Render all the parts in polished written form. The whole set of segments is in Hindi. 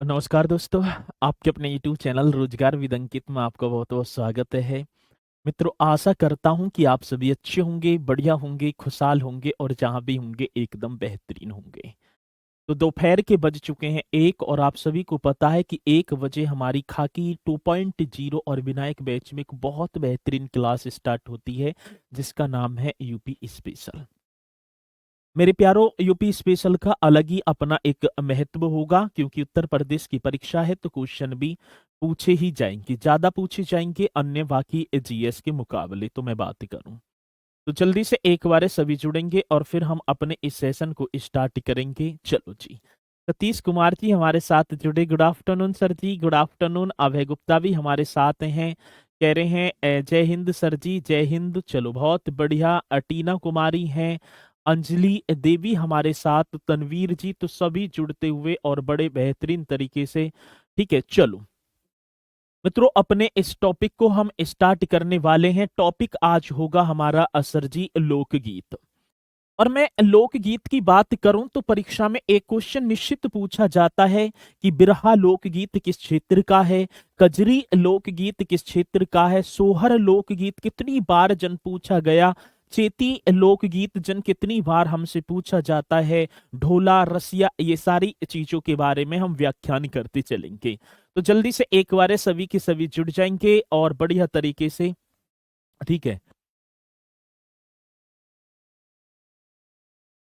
नमस्कार दोस्तों, आपके अपने यूट्यूब चैनल रोजगार विद अंकित में आपका बहुत बहुत स्वागत है। मित्रों, आशा करता हूं कि आप सभी अच्छे होंगे, बढ़िया होंगे, खुशहाल होंगे और जहां भी होंगे एकदम बेहतरीन होंगे। तो दोपहर के बज चुके हैं 1 और आप सभी को पता है कि 1 बजे हमारी खाकी 2.0 और विनायक बैच में एक बहुत बेहतरीन क्लास स्टार्ट होती है जिसका नाम है यूपी स्पेशल। मेरे प्यारो, यूपी स्पेशल का अलग ही अपना एक महत्व होगा क्योंकि उत्तर प्रदेश की परीक्षा है तो क्वेश्चन भी पूछे ही जाएंगे, ज्यादा पूछे जाएंगे अन्य बाकी जीएस के मुकाबले। तो मैं बात करूं तो जल्दी से एक बार सभी जुड़ेंगे और फिर हम अपने इस सेशन को स्टार्ट करेंगे। चलो जी, सतीश कुमार जी हमारे साथ जुड़े। गुड आफ्टरनून सर जी, गुड आफ्टरनून। अभय गुप्ता भी हमारे साथ हैं, कह रहे हैं जय हिंद सर जी, जय हिंद। चलो बहुत बढ़िया। अटीना कुमारी हैं, अंजलि देवी हमारे साथ, तनवीर जी, तो सभी जुड़ते हुए और बड़े बेहतरीन तरीके से। ठीक है, चलो मित्रों, अपने इस टॉपिक को हम स्टार्ट करने वाले हैं। टॉपिक आज होगा हमारा असर जी लोकगीत। और मैं लोकगीत की बात करूं तो परीक्षा में एक क्वेश्चन निश्चित पूछा जाता है कि बिरहा लोकगीत किस क्षेत्र का है, कजरी लोकगीत किस क्षेत्र का है, सोहर लोकगीत कितनी बार जन पूछा गया, चेती लोकगीत जन कितनी बार हमसे पूछा जाता है, ढोला रसिया, ये सारी चीजों के बारे में हम व्याख्यान करते चलेंगे। तो जल्दी से एक बार सभी के सभी जुड़ जाएंगे और बढ़िया तरीके से। ठीक है,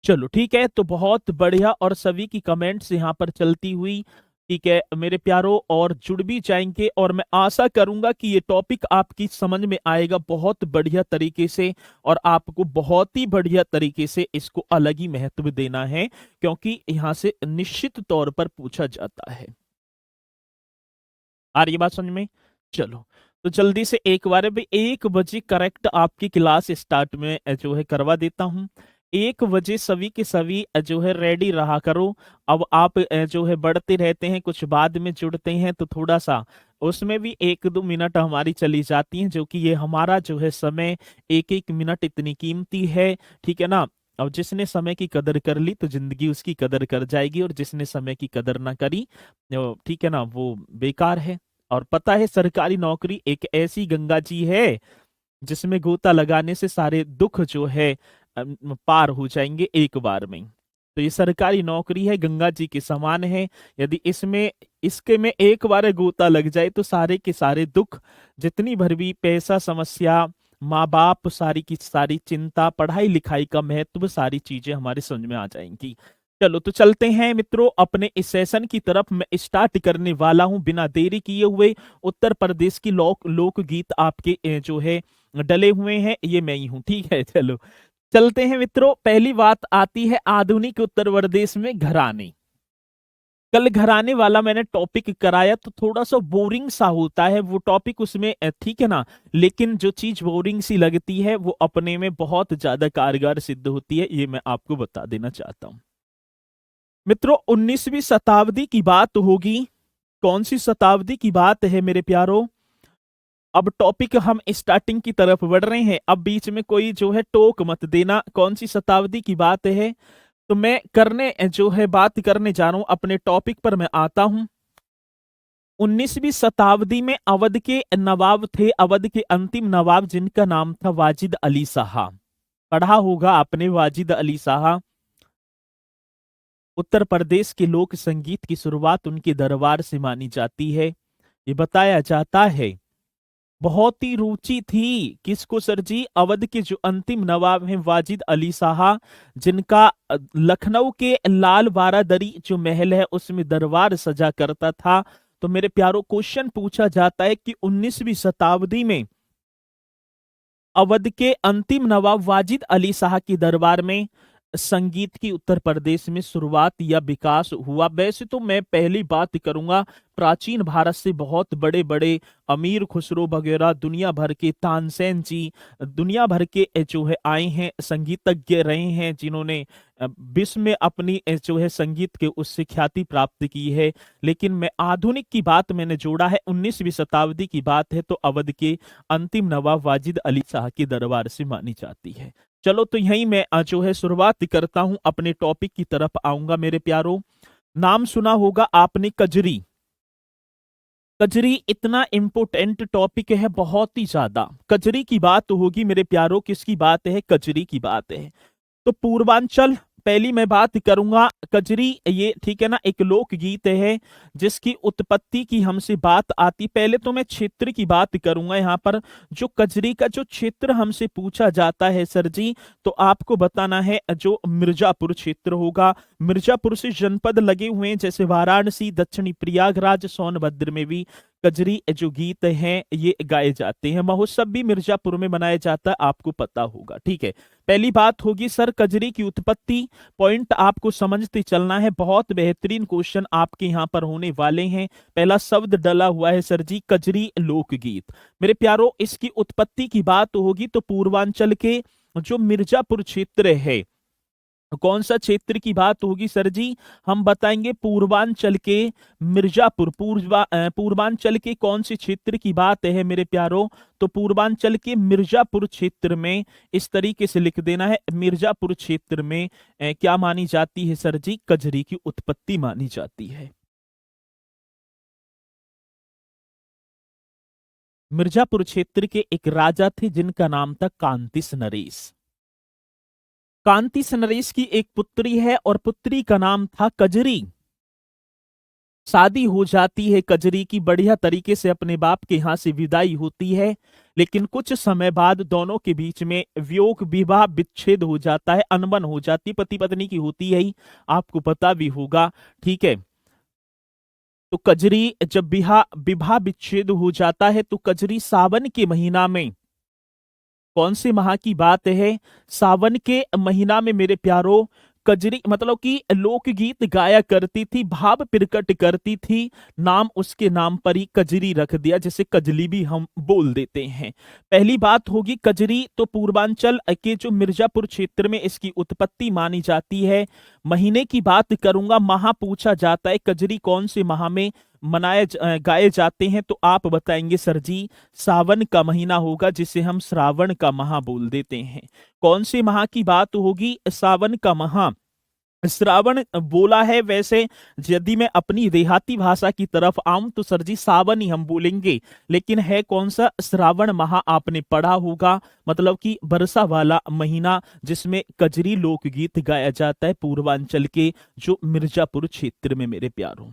चलो ठीक है, तो बहुत बढ़िया और सभी की कमेंट्स यहाँ पर चलती हुई। ठीक है मेरे प्यारों, और जुड़ भी जाएंगे और मैं आशा करूंगा कि ये टॉपिक आपकी समझ में आएगा बहुत बढ़िया तरीके से और आपको बहुत ही बढ़िया तरीके से इसको अलग ही महत्व देना है क्योंकि यहाँ से निश्चित तौर पर पूछा जाता है। आ रही है बात समझ में? चलो, तो जल्दी से एक बार भाई 1 बजे करेक्ट आपकी क्लास स्टार्ट में जो है करवा देता हूँ। 1 बजे सभी के सभी जो है रेडी रहा करो। अब आप जो है बढ़ते रहते हैं, कुछ बाद में जुड़ते हैं तो थोड़ा सा उसमें भी 1-2 मिनट हमारी चली जाती हैं, जो कि ये हमारा जो है समय, एक एक मिनट इतनी कीमती है। ठीक है ना? अब जिसने समय की कदर कर ली तो जिंदगी उसकी कदर कर जाएगी और जिसने समय की कदर ना करी, ठीक है ना, वो बेकार है। और पता है, सरकारी नौकरी एक ऐसी गंगा जी है जिसमें गोता लगाने से सारे दुख जो है पार हो जाएंगे एक बार में। तो ये सरकारी नौकरी है, गंगा जी के समान है। यदि इसमें इसके में एक बार गोता लग जाए तो सारे के सारे दुख, जितनी भर भी पैसा, समस्या, माँ बाप, सारी की सारी चिंता, पढ़ाई लिखाई का महत्व, सारी चीजें हमारे समझ में आ जाएंगी। चलो तो चलते हैं मित्रों अपने इस सेशन की तरफ। मैं स्टार्ट करने वाला हूं बिना देरी किए हुए। उत्तर प्रदेश की लोकगीत आपके जो है डले हुए हैं, ये मैं ही हूं। ठीक है, चलो चलते हैं मित्रों। पहली बात आती है आधुनिक उत्तर प्रदेश में घराने। कल घराने वाला मैंने टॉपिक कराया तो थोड़ा सा बोरिंग सा होता है वो टॉपिक उसमें, ठीक है ना? लेकिन जो चीज बोरिंग सी लगती है वो अपने में बहुत ज्यादा कारगर सिद्ध होती है, ये मैं आपको बता देना चाहता हूं। मित्रों, 19वीं शताब्दी की बात होगी। कौन सी शताब्दी की बात है मेरे प्यारो? अब टॉपिक हम स्टार्टिंग की तरफ बढ़ रहे हैं, अब बीच में कोई जो है टोक मत देना। कौन सी शताब्दी की बात है? तो मैं करने जो है बात करने जा रहा हूं, अपने टॉपिक पर मैं आता हूं। 19वीं शताब्दी में अवध के नवाब थे, अवध के अंतिम नवाब, जिनका नाम था वाजिद अली शाह। पढ़ा होगा आपने वाजिद अली शाह। उत्तर प्रदेश के लोक संगीत की शुरुआत उनके दरबार से मानी जाती है। ये बताया जाता है बहुत ही रुचि थी किसको सर जी? अवध के जो अंतिम नवाब हैं वाजिद अली शाह, जिनका लखनऊ के लाल बारादरी जो महल है उसमें दरबार सजा करता था। तो मेरे प्यारो, क्वेश्चन पूछा जाता है कि 19वीं शताब्दी में अवध के अंतिम नवाब वाजिद अली शाह के दरबार में संगीत की उत्तर प्रदेश में शुरुआत या विकास हुआ। वैसे तो मैं पहली बात करूंगा, प्राचीन भारत से बहुत बड़े बड़े अमीर खुसरो वगैरह, दुनिया भर के तानसेन जी, दुनिया भर के जो है आए हैं, संगीतज्ञ रहे हैं जिन्होंने विश्व में अपनी जो है संगीत के उससे ख्याति प्राप्त की है। लेकिन मैं आधुनिक की बात मैंने जोड़ा है, 19वीं शताब्दी की बात है तो अवध के अंतिम नवाब वाजिद अली शाह के दरबार से मानी जाती है। चलो तो यहीं मैं जो है शुरुआत करता हूं, अपने टॉपिक की तरफ आऊंगा मेरे प्यारों। नाम सुना होगा आपने कजरी। कजरी इतना इंपोर्टेंट टॉपिक है, बहुत ही ज्यादा। कजरी की बात होगी मेरे प्यारों, किसकी बात है? कजरी की बात है। तो पूर्वांचल, पहली मैं बात करूंगा कजरी, ये ठीक है ना, एक लोकगीत है जिसकी उत्पत्ति की हमसे बात आती। पहले तो मैं क्षेत्र की बात करूंगा यहाँ पर। जो कजरी का जो क्षेत्र हमसे पूछा जाता है सर जी, तो आपको बताना है जो मिर्जापुर क्षेत्र होगा। मिर्जापुर से जनपद लगे हुए हैं, जैसे वाराणसी, दक्षिणी प्रयागराज, सोनभद्र में भी कजरी जो गीत हैं ये गाए जाते हैं। महोत्सव भी मिर्जापुर में मनाया जाता है, आपको पता होगा। ठीक है, पहली बात होगी सर कजरी की उत्पत्ति। पॉइंट आपको समझते चलना है, बहुत बेहतरीन क्वेश्चन आपके यहाँ पर होने वाले हैं। पहला शब्द डला हुआ है सर जी, कजरी लोकगीत। मेरे प्यारों, इसकी उत्पत्ति की बात होगी तो पूर्वांचल के जो मिर्जापुर क्षेत्र है, कौन सा क्षेत्र की बात होगी सर जी? हम बताएंगे पूर्वांचल के मिर्जापुर। पूर्वांचल के कौन से क्षेत्र की बात है मेरे प्यारों? तो पूर्वांचल के मिर्जापुर क्षेत्र में, इस तरीके से लिख देना है, मिर्जापुर क्षेत्र में क्या मानी जाती है सर जी? कजरी की उत्पत्ति मानी जाती है। मिर्जापुर क्षेत्र के एक राजा थे जिनका नाम था कांतिस नरेश। कांतिस नरेश की एक पुत्री है और पुत्री का नाम था कजरी। शादी हो जाती है कजरी की, बढ़िया तरीके से अपने बाप के यहाँ से विदाई होती है। लेकिन कुछ समय बाद दोनों के बीच में वियोग, विवाह, विच्छेद हो जाता है, अनबन हो जाती है। पति पत्नी की होती है ही, आपको पता भी होगा। ठीक है, तो कजरी जब विवाह विवाह विच्छेद हो जाता है तो कजरी सावन के महीना में, कौन से माह की बात है? सावन के महीना में मेरे प्यारो कजरी मतलब कि लोकगीत गाया करती थी, भाव प्रकट करती थी। नाम उसके नाम पर ही कजरी रख दिया, जैसे कजली भी हम बोल देते हैं। पहली बात होगी कजरी तो पूर्वांचल के जो मिर्जापुर क्षेत्र में इसकी उत्पत्ति मानी जाती है। महीने की बात करूंगा, माह पूछा जाता है, कजरी कौन से माह में गाए जाते हैं? तो आप बताएंगे सर जी सावन का महीना होगा, जिसे हम श्रावण का माह बोल देते हैं। कौन से माह की बात होगी? सावन का माह। श्रावण बोला है, वैसे यदि मैं अपनी देहाती भाषा की तरफ आऊं तो सर जी सावन ही हम बोलेंगे, लेकिन है कौन सा? श्रावण माह आपने पढ़ा होगा, मतलब कि वर्षा वाला महीना जिसमें कजरी लोकगीत गाया जाता है पूर्वांचल के जो मिर्जापुर क्षेत्र में मेरे प्यारों।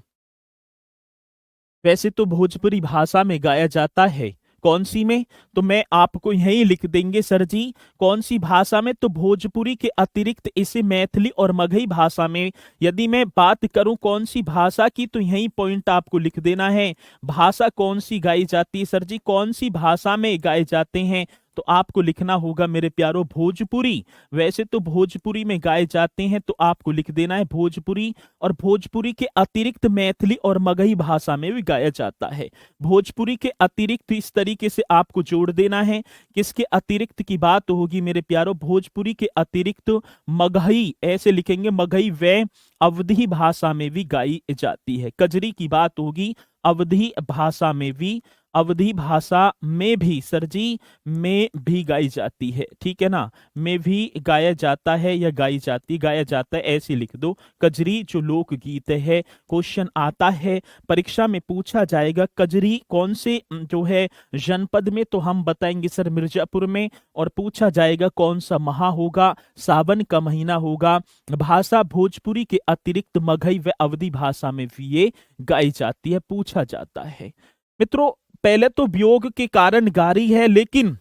वैसे तो भोजपुरी भाषा में गाया जाता है, कौन सी में? तो मैं आपको यही लिख देंगे सर जी, कौन सी भाषा में? तो भोजपुरी के अतिरिक्त इसे मैथिली और मगही भाषा में, यदि मैं बात करूं कौन सी भाषा की, तो यही पॉइंट आपको लिख देना है। भाषा कौन सी गाई जाती है सर जी? कौन सी भाषा में गाए जाते हैं? तो आपको लिखना होगा मेरे प्यारो भोजपुरी। वैसे तो भोजपुरी में गाए जाते हैं, तो आपको लिख देना है भोजपुरी। और भोजपुरी के अतिरिक्त मैथिली और मगही भाषा में भी गाया जाता है। भोजपुरी के अतिरिक्त इस तरीके से आपको जोड़ देना है, किसके अतिरिक्त की बात होगी मेरे प्यारो? भोजपुरी के अतिरिक्त मगही, ऐसे लिखेंगे मगही व अवधी भाषा में भी गाई जाती है। कजरी की बात होगी अवधी भाषा में भी, अवधी भाषा में भी सर जी में भी गाई जाती है। ठीक है ना, में भी गाया जाता है या गाई जाती, गाया जाता है, ऐसे लिख दो। कजरी जो लोकगीत है, क्वेश्चन आता है परीक्षा में पूछा जाएगा कजरी कौन से जो है जनपद में, तो हम बताएंगे सर मिर्जापुर में। और पूछा जाएगा कौन सा माह होगा, सावन का महीना होगा। भाषा भोजपुरी के अतिरिक्त मगही व अवधी भाषा में भी ये गाई जाती है, पूछा जाता है। मित्रों, पहले तो वियोग के कारण गारी है, लेकिन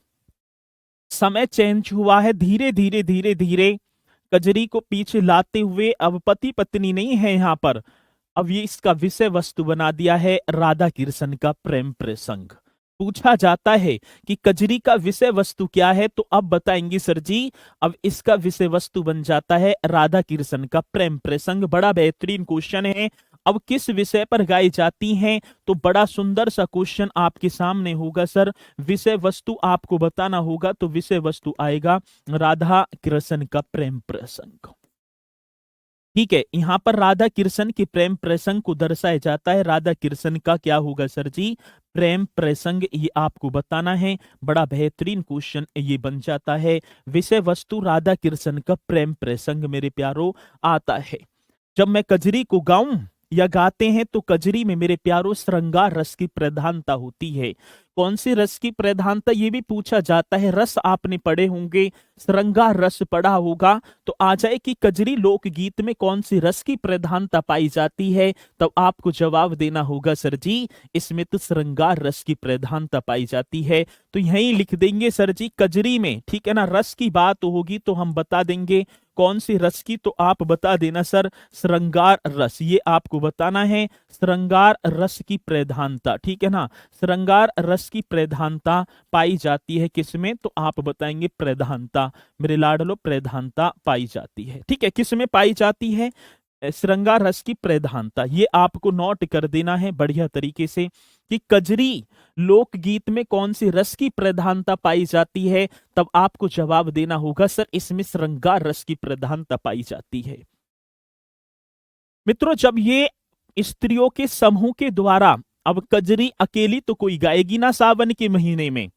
समय चेंज हुआ है, धीरे धीरे धीरे धीरे कजरी को पीछे लाते हुए अब पति पत्नी नहीं है यहाँ पर, अब ये इसका विषय वस्तु बना दिया है राधा कृष्ण का प्रेम प्रसंग। पूछा जाता है कि कजरी का विषय वस्तु क्या है, तो अब बताएंगे सर जी, अब इसका विषय वस्तु बन जाता है राधा कृष्ण का प्रेम प्रसंग। बड़ा बेहतरीन क्वेश्चन है। अब किस विषय पर गाई जाती हैं, तो बड़ा सुंदर सा क्वेश्चन आपके सामने होगा सर। विषय वस्तु आपको बताना होगा, तो विषय वस्तु आएगा राधा कृष्ण का प्रेम प्रसंग। ठीक है, यहां पर राधा कृष्ण के प्रेम प्रसंग को दर्शाया जाता है। राधा कृष्ण का क्या होगा सर जी? प्रेम प्रसंग, ये आपको बताना है। बड़ा बेहतरीन क्वेश्चन ये बन जाता है। विषय वस्तु राधा कृष्ण का प्रेम प्रसंग मेरे प्यारो आता है। जब मैं कजरी को गाऊं या गाते हैं तो कजरी में मेरे प्यारो श्रृंगार रस की प्रधानता होती है। कौन सी रस की प्रधानता, ये भी पूछा जाता है। रस आपने पढ़े होंगे, श्रृंगार रस पढ़ा होगा, तो आ जाए कि कजरी लोकगीत में कौन सी रस की प्रधानता पाई जाती है, तब आपको जवाब देना होगा सर जी इसमें तो श्रृंगार रस की प्रधानता पाई जाती है। तो यहीं लिख देंगे सर जी कजरी में, ठीक है ना। रस की बात होगी तो हम बता देंगे कौन सी रस की, तो आप बता देना सर श्रृंगार रस, ये आपको बताना है श्रृंगार रस की प्रधानता, ठीक है ना। श्रृंगार रस की प्रधानता पाई जाती है किसमें, तो आप बताएंगे प्रधानता, मेरे लाडलो प्रधानता पाई जाती है, ठीक है। किसमें पाई जाती है श्रृंगार रस की प्रधानता, ये आपको नोट कर देना है बढ़िया तरीके से कि कजरी लोकगीत में कौन सी रस की प्रधानता पाई जाती है, तब आपको जवाब देना होगा सर इसमें श्रृंगार रस की प्रधानता पाई जाती है। मित्रों जब ये स्त्रियों के समूह के द्वारा, अब कजरी अकेली तो कोई गाएगी ना सावन के महीने में,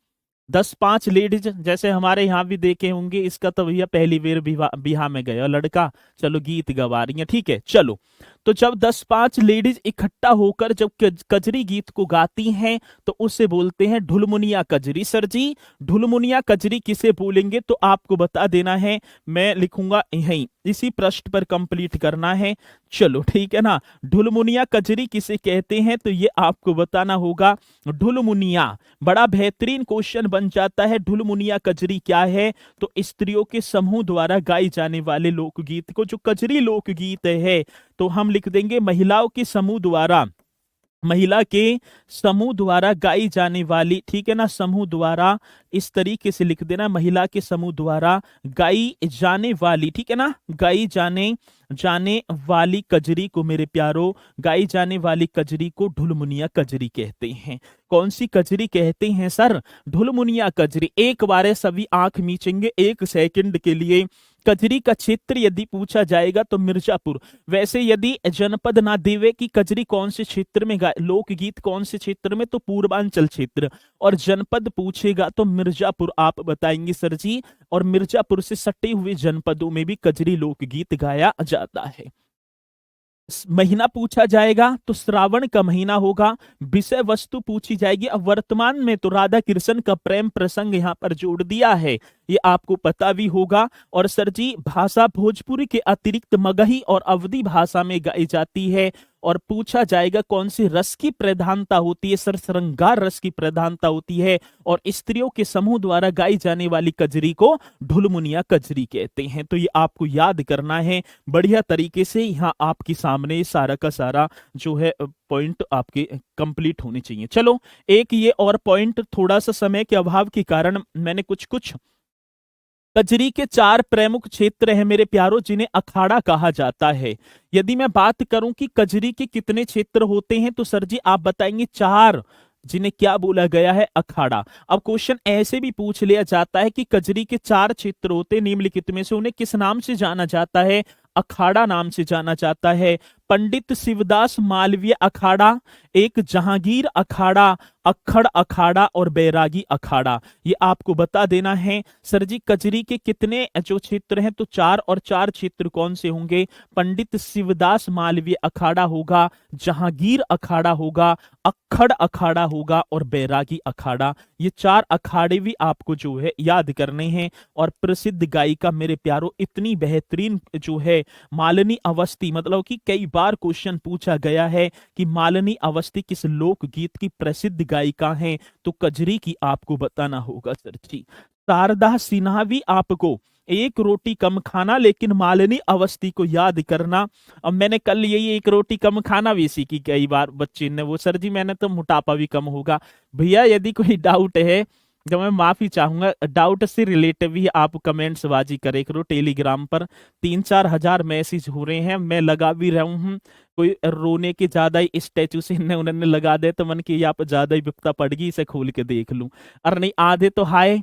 10-5 लेडीज जैसे हमारे यहाँ भी देखे होंगे, इसका तो भैया पहली बार बिहार में गया लड़का, चलो गीत गवा रही है, ठीक है चलो। तो जब 10-5 लेडीज इकट्ठा होकर जब कजरी गीत को गाती हैं तो उससे बोलते हैं ढुलमुनिया कजरी। सर जी ढुलमुनिया कजरी किसे बोलेंगे, तो आपको बता देना है, मैं लिखूंगा यहीं, इसी पृष्ठ पर कंप्लीट करना है, चलो ठीक है ना। ढुलमुनिया कजरी किसे कहते हैं, तो ये आपको बताना होगा ढुलमुनिया। बड़ा बेहतरीन क्वेश्चन बन जाता है, ढुलमुनिया कजरी क्या है, तो स्त्रियों के समूह द्वारा गाई जाने वाले लोकगीत को जो कजरी लोकगीत है, तो हम लिख देंगे महिलाओं के समूह द्वारा, महिला के समूह द्वारा गाई जाने वाली, ठीक है ना, समूह द्वारा, इस तरीके से लिख देना, महिला के समूह द्वारा गाई जाने वाली, ठीक है ना, गाई जाने वाली कजरी को मेरे प्यारो, गाई जाने वाली कजरी को ढुलमुनिया कजरी कहते हैं। कौन सी कजरी कहते हैं सर, ढुलमुनिया कजरी। एक बार सभी आंख मीचेंगे 1 सेकंड के लिए। कजरी का क्षेत्र यदि पूछा जाएगा तो मिर्जापुर, वैसे यदि जनपद ना देवे कि कजरी कौन से क्षेत्र में गाए, लोकगीत कौन से क्षेत्र में, तो पूर्वांचल क्षेत्र, और जनपद पूछेगा तो मिर्जापुर आप बताएंगे सर जी, और मिर्जापुर से सटे हुए जनपदों में भी कजरी लोकगीत गाया जाता है। महीना पूछा जाएगा तो श्रावण का महीना होगा। विषय वस्तु पूछी जाएगी, अब वर्तमान में तो राधा कृष्ण का प्रेम प्रसंग यहाँ पर जोड़ दिया है, ये आपको पता भी होगा। और सर जी भाषा भोजपुरी के अतिरिक्त मगही और अवधी भाषा में गाई जाती है। और पूछा जाएगा कौन सी रस की प्रधानता होती है, सर श्रृंगार रस की प्रधानता होती है, और स्त्रियों के समूह द्वारा गाई जाने वाली कजरी को ढुलमुनिया कजरी कहते हैं। तो ये आपको याद करना है बढ़िया तरीके से, यहाँ आपके सामने सारा का सारा जो है पॉइंट आपके कंप्लीट होने चाहिए। चलो एक ये और पॉइंट, थोड़ा सा समय के अभाव के कारण मैंने कुछ कजरी के 4 प्रमुख क्षेत्र हैं मेरे प्यारों, जिन्हें अखाड़ा कहा जाता है। यदि मैं बात करूं कि कजरी के कितने क्षेत्र होते हैं, तो सर जी आप बताएंगे 4, जिन्हें क्या बोला गया है, अखाड़ा। अब क्वेश्चन ऐसे भी पूछ लिया जाता है कि कजरी के 4 क्षेत्र होते निम्नलिखित में से उन्हें किस नाम से जाना जाता है, अखाड़ा नाम से जाना जाता है। पंडित शिवदास मालवीय अखाड़ा, एक जहांगीर अखाड़ा, अक्खड़ अखाड़ा और बैरागी अखाड़ा, ये आपको बता देना है। सर जी कजरी के कितने जो क्षेत्र हैं, तो 4, और 4 क्षेत्र कौन से होंगे, पंडित शिवदास मालवीय अखाड़ा होगा, जहांगीर अखाड़ा होगा, अक्खड़ अखाड़ा होगा और बैरागी अखाड़ा। ये 4 अखाड़े भी आपको जो है याद करने हैं। और प्रसिद्ध गायिका मेरे प्यारों इतनी बेहतरीन जो है मालिनी अवस्थी, मतलब कि कई बार क्वेश्चन पूछा गया है कि मालिनी अवस्थी किस लोकगीत की प्रसिद्ध गायिका हैं, तो कजरी की आपको बताना होगा सर जी। शारदा सिन्हा भी आपको, एक रोटी कम खाना, लेकिन मालिनी अवस्थी को याद करना। अब मैंने कल यही एक रोटी कम खाना भी सीखी कई बार बच्चे ने, वो सर जी मैंने तो मोटापा भी कम होगा। भैया यदि कोई डाउट है तो मैं माफी चाहूंगा, डाउट से रिलेटेड भी आप कमेंट्स बाजी करे करो। टेलीग्राम पर 3-4 हजार मैसेज हो रहे हैं, मैं लगा भी रहा हूँ। कोई रोने के ज्यादा ही स्टैचू से उन्होंने लगा दे तो मन की यहाँ पर ज्यादा ही बिपता पड़गी, इसे खोल के देख लूं। अरे नहीं आधे तो हाय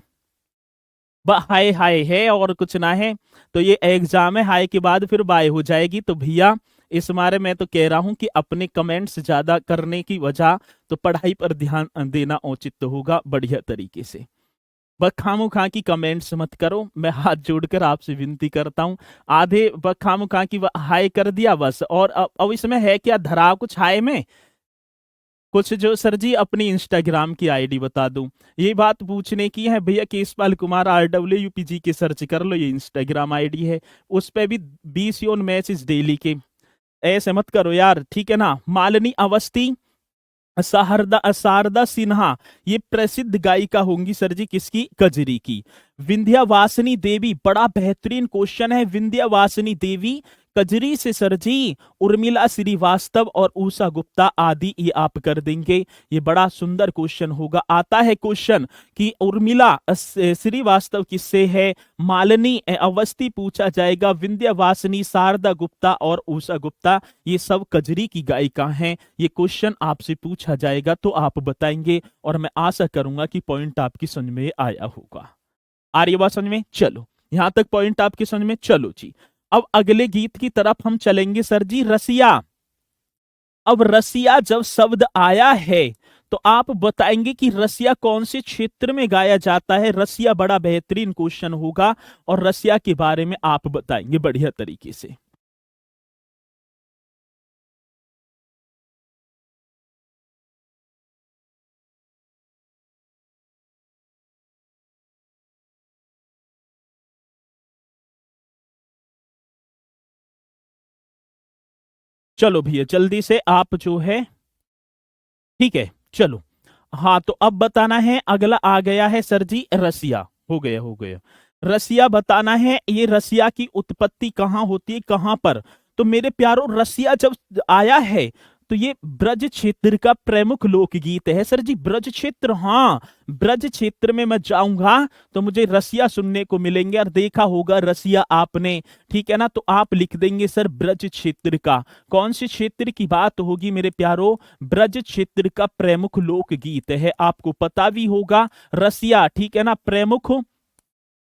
हाय हाय है और कुछ ना है, तो ये एग्जाम है, हाय के बाद फिर बाय हो जाएगी। तो भैया इस बारे मैं तो कह रहा हूं कि अपने कमेंट्स ज्यादा करने की वजह तो पढ़ाई पर ध्यान देना उचित होगा बढ़िया तरीके से। बखामुखा की कमेंट्स मत करो, मैं हाथ जोड़कर आपसे विनती करता हूँ। आधे बखामुखा की हाय कर दिया बस, और अब इसमें है क्या धरा कुछ हाय में, कुछ जो सर जी अपनी इंस्टाग्राम की आईडी बता दूं, ये बात पूछने की है भैया। केशपाल कुमार RWPG के सर्च कर लो, ये इंस्टाग्राम आईडी है, उस पे भी 20 योन मैसेज डेली के। ऐसे मत करो यार, ठीक है ना। मालिनी अवस्थी, शारदा सिन्हा, ये प्रसिद्ध गायिका होंगी सर जी, किसकी, कजरी की। विंध्यावासिनी देवी, बड़ा बेहतरीन क्वेश्चन है। विंध्यावासिनी देवी कजरी से सर जी उर्मिला श्रीवास्तव और उषा गुप्ता आदि ये आप कर देंगे। ये बड़ा सुंदर क्वेश्चन होगा। आता है क्वेश्चन कि उर्मिला श्रीवास्तव किससे है, मालिनी अवस्थी पूछा जाएगा, विंध्यावासिनी, शारदा गुप्ता और उषा गुप्ता ये सब कजरी की गायिका हैं। ये क्वेश्चन आपसे पूछा जाएगा तो आप बताएंगे, और मैं आशा करूंगा कि पॉइंट आपकी समझ में आया होगा। आ रही बात समझ में? चलो, यहां तक पॉइंट आपके समझ में। चलो जी, अब अगले गीत की तरफ हम चलेंगे सर जी, रसिया। अब रसिया जब शब्द आया है तो आप बताएंगे कि रसिया कौन से क्षेत्र में गाया जाता है। रसिया बड़ा बेहतरीन क्वेश्चन होगा, और रसिया के बारे में आप बताएंगे बढ़िया तरीके से। चलो भैया जल्दी से आप जो है, ठीक है चलो। हाँ तो अब बताना है, अगला आ गया है सर जी रसिया। हो गया हो गया। रसिया बताना है, ये रसिया की उत्पत्ति कहाँ होती है, कहाँ पर। तो मेरे प्यारो रसिया जब आया है तो ये ब्रज क्षेत्र का प्रमुख लोकगीत है सर जी। ब्रज क्षेत्र, हाँ ब्रज क्षेत्र में मैं जाऊंगा तो मुझे रसिया सुनने को मिलेंगे, और देखा होगा रसिया आपने, ठीक है ना। तो आप लिख देंगे सर ब्रज क्षेत्र का। कौन से क्षेत्र की बात होगी मेरे प्यारो, ब्रज क्षेत्र का प्रमुख लोकगीत है, आपको पता भी होगा रसिया, ठीक है ना, प्रमुख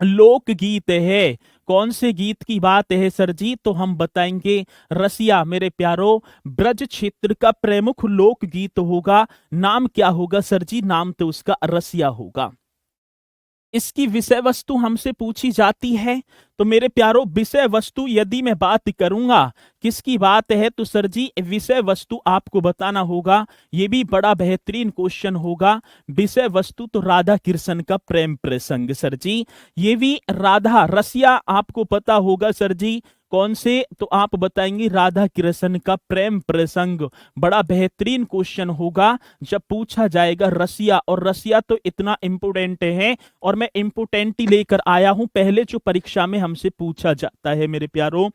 लोकगीत है। कौन से गीत की बात है सर जी, तो हम बताएंगे रसिया मेरे प्यारो ब्रज क्षेत्र का प्रमुख लोकगीत होगा। नाम क्या होगा सर जी, नाम तो उसका रसिया होगा। इसकी विषय वस्तु हमसे पूछी जाती है तो मेरे प्यारो विषय वस्तु यदि मैं बात करूंगा किसकी बात है, तो सर जी विषय वस्तु आपको बताना होगा। ये भी बड़ा बेहतरीन क्वेश्चन होगा। विषय वस्तु तो राधा कृष्ण का प्रेम प्रसंग सर जी। ये भी राधा रसिया आपको पता होगा सर जी, कौन से, तो आप बताएंगे राधा कृष्ण का प्रेम प्रसंग। बड़ा बेहतरीन क्वेश्चन होगा जब पूछा जाएगा रसिया, और रसिया तो इतना इंपोर्टेंट है, और मैं इंपोर्टेंट ही लेकर आया हूं, पहले जो परीक्षा में हमसे पूछा जाता है मेरे प्यारो।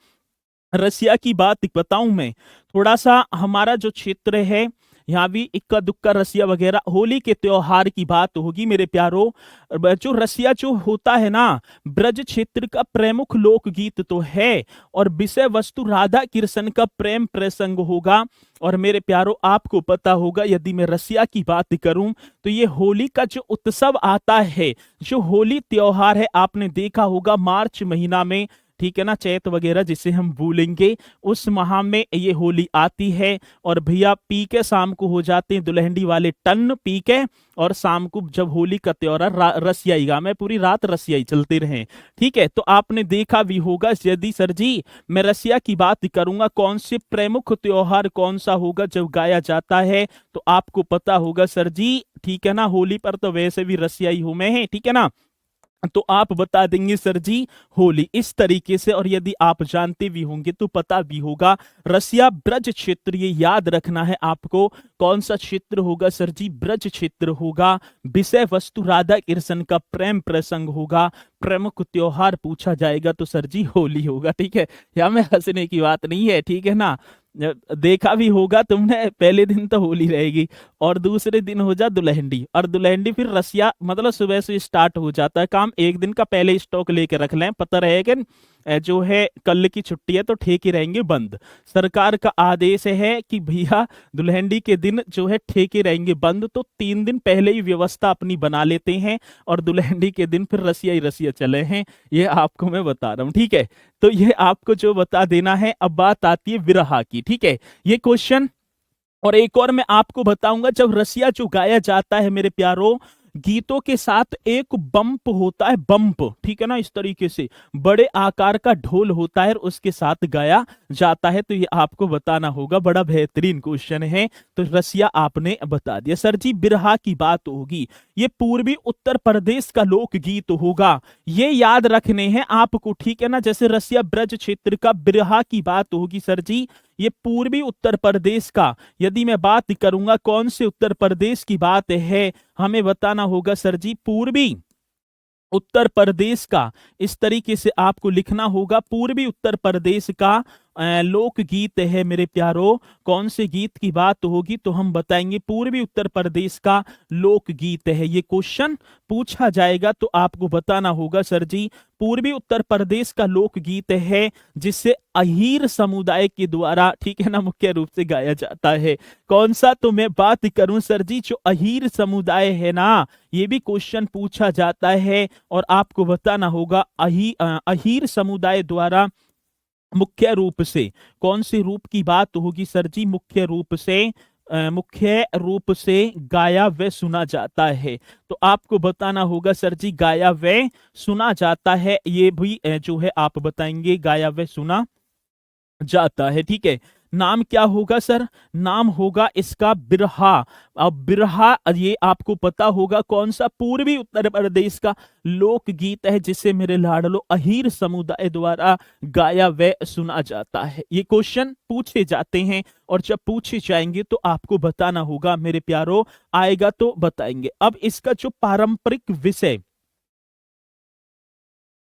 रसिया की बात बताऊं मैं, थोड़ा सा हमारा जो क्षेत्र है यहाँ भी इक्का दुक्का रसिया वगैरह, होली के त्योहार की बात होगी मेरे प्यारो। जो रसिया जो होता है ना, ब्रज क्षेत्र का प्रमुख लोकगीत तो है, और विषय वस्तु राधा कृष्ण का प्रेम प्रसंग होगा। और मेरे प्यारो आपको पता होगा यदि मैं रसिया की बात करूं तो ये होली का जो उत्सव आता है, जो होली त्योहार है, आपने देखा होगा मार्च महीना में, ठीक है ना, चैत वगैरह जिसे हम भूलेंगे, उस माह में ये होली आती है। और भैया पी के शाम को हो जाते हैं दुल्हनडी वाले टन पी के, और शाम को जब होली का त्योहार रसियाई गा में पूरी रात रसियाई चलते रहे, ठीक है। तो आपने देखा भी होगा यदि सर जी मैं रसिया की बात करूंगा कौन से प्रमुख त्योहार कौन सा होगा जब गाया जाता है, तो आपको पता होगा सर जी, ठीक है ना। होली पर तो वैसे भी रसियाई हूं मैं, है ठीक है ना, तो आप बता देंगे सर जी होली इस तरीके से। और यदि आप जानते भी होंगे तो पता भी होगा रसिया ब्रज क्षेत्र, ये याद रखना है आपको। कौन सा क्षेत्र होगा सर जी, ब्रज क्षेत्र होगा। विषय वस्तु राधा कृष्ण का प्रेम प्रसंग होगा। प्रमुख त्योहार पूछा जाएगा तो सर जी होली होगा, ठीक है। या में हंसने की बात नहीं है, ठीक है ना। देखा भी होगा तुमने, पहले दिन तो होली रहेगी, और दूसरे दिन हो जा दुल्हनडी, और दुल्हनडी फिर रसिया, मतलब सुबह से स्टार्ट हो जाता है काम। एक दिन का पहले स्टॉक लेके रख लें, पता रहे कि जो है कल की छुट्टी है तो ठेके रहेंगे बंद। सरकार का आदेश है कि भैया दुल्हनडी के दिन जो है ठेके रहेंगे बंद, तो 3 दिन पहले ही व्यवस्था अपनी बना लेते हैं, और दुल्हनडी के दिन फिर रसिया ही रसिया चले हैं। ये आपको मैं बता रहा हूँ, ठीक है। तो ये आपको जो बता देना है। अब बात आती है विरहा की, ठीक है, ये क्वेश्चन। और एक और मैं आपको बताऊंगा, जब रसिया जो गाया जाता है मेरे प्यारो, गीतों के साथ एक बम्प होता है, बम्प, ठीक है ना, इस तरीके से बड़े आकार का ढोल होता है और उसके साथ गाया जाता है। तो ये आपको बताना होगा, बड़ा बेहतरीन क्वेश्चन है। तो रसिया आपने बता दिया। सर जी बिरहा की बात होगी, ये पूर्वी उत्तर प्रदेश का लोकगीत होगा, ये याद रखने हैं आपको, ठीक है ना। जैसे रसिया ब्रज क्षेत्र का बिरहा की बात होगी सर जी, ये पूर्वी उत्तर प्रदेश का। यदि मैं बात करूंगा कौन से उत्तर प्रदेश की बात है, हमें बताना होगा सर जी पूर्वी उत्तर प्रदेश का। इस तरीके से आपको लिखना होगा, पूर्वी उत्तर प्रदेश का लोकगीत है मेरे प्यारो। कौन से गीत की बात होगी, तो हम बताएंगे पूर्वी उत्तर प्रदेश का लोकगीत है। ये क्वेश्चन पूछा जाएगा तो आपको बताना होगा सर जी पूर्वी उत्तर प्रदेश का लोकगीत है, जिसे अहीर समुदाय के द्वारा, ठीक है ना, मुख्य रूप से गाया जाता है। कौन सा, तो मैं बात करूं सर जी जो अहीर समुदाय है ना, ये भी क्वेश्चन पूछा जाता है और आपको बताना होगा अहीर समुदाय द्वारा मुख्य रूप से कौन से रूप की बात होगी सर जी, मुख्य रूप से गाया व सुना जाता है। तो आपको बताना होगा सर जी गाया व सुना जाता है, ये भी जो है आप बताएंगे गाया व सुना जाता है, ठीक है। नाम क्या होगा सर, नाम होगा इसका बिरहा। अब बिरहा ये आपको पता होगा कौन सा पूर्वी उत्तर प्रदेश का लोकगीत है, जिसे मेरे लाडलो अहीर समुदाय द्वारा गाया व सुना जाता है। ये क्वेश्चन पूछे जाते हैं और जब पूछे जाएंगे तो आपको बताना होगा मेरे प्यारो, आएगा तो बताएंगे। अब इसका जो पारंपरिक विषय,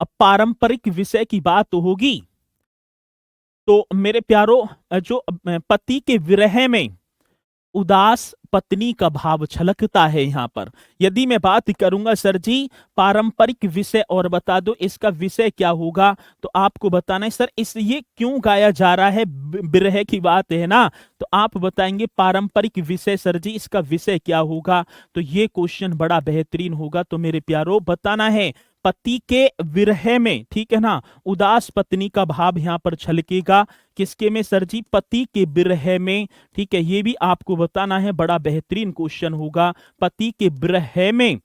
अब पारंपरिक विषय की बात होगी तो मेरे प्यारो जो पति के विरह में उदास पत्नी का भाव छलकता है यहाँ पर। यदि मैं बात करूंगा सर जी पारंपरिक विषय और बता दो इसका विषय क्या होगा, तो आपको बताना है सर इस ये क्यों गाया जा रहा है, विरह की बात है ना, तो आप बताएंगे पारंपरिक विषय सर जी इसका विषय क्या होगा। तो ये क्वेश्चन बड़ा बेहतरीन होगा। तो मेरे प्यारो बताना है पति के विरह में, ठीक है ना, उदास पत्नी का भाव यहाँ पर छलकेगा, किसके में सर जी, पति के विरह में, ठीक है। ये भी आपको बताना है, बड़ा बेहतरीन क्वेश्चन होगा। पति के विरह में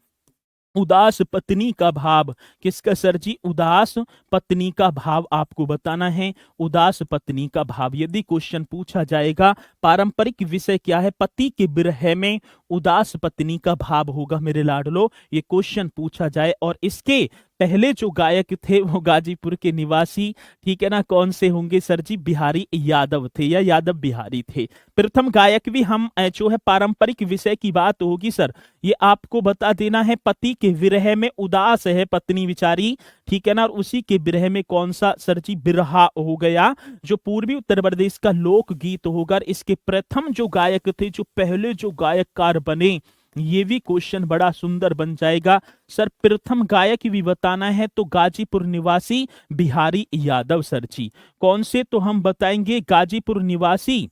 उदास पत्नी का भाव, किसका सर जी, उदास पत्नी का भाव आपको बताना है, उदास पत्नी का भाव। यदि क्वेश्चन पूछा जाएगा पारंपरिक विषय क्या है, पति के विरह में उदास पत्नी का भाव होगा मेरे लाडलो, ये क्वेश्चन पूछा जाए। और इसके पहले जो गायक थे वो गाजीपुर के निवासी, ठीक है ना, कौन से होंगे सर जी, बिहारी यादव थे या यादव बिहारी थे। प्रथम गायक भी हम जो है पारंपरिक विषय की बात होगी सर, ये आपको बता देना है, पति के विरह में उदास है पत्नी बिचारी, ठीक है ना, और उसी के विरह में कौन सा सर जी, बिरहा हो गया, जो पूर्वी उत्तर प्रदेश का लोक गीत होगा। इसके प्रथम जो गायक थे, जो पहले जो गायककार बने, ये भी क्वेश्चन बड़ा सुंदर बन जाएगा सर। प्रथम गायक भी बताना है तो गाजीपुर निवासी बिहारी यादव सर जी। कौन से, तो हम बताएंगे गाजीपुर निवासी,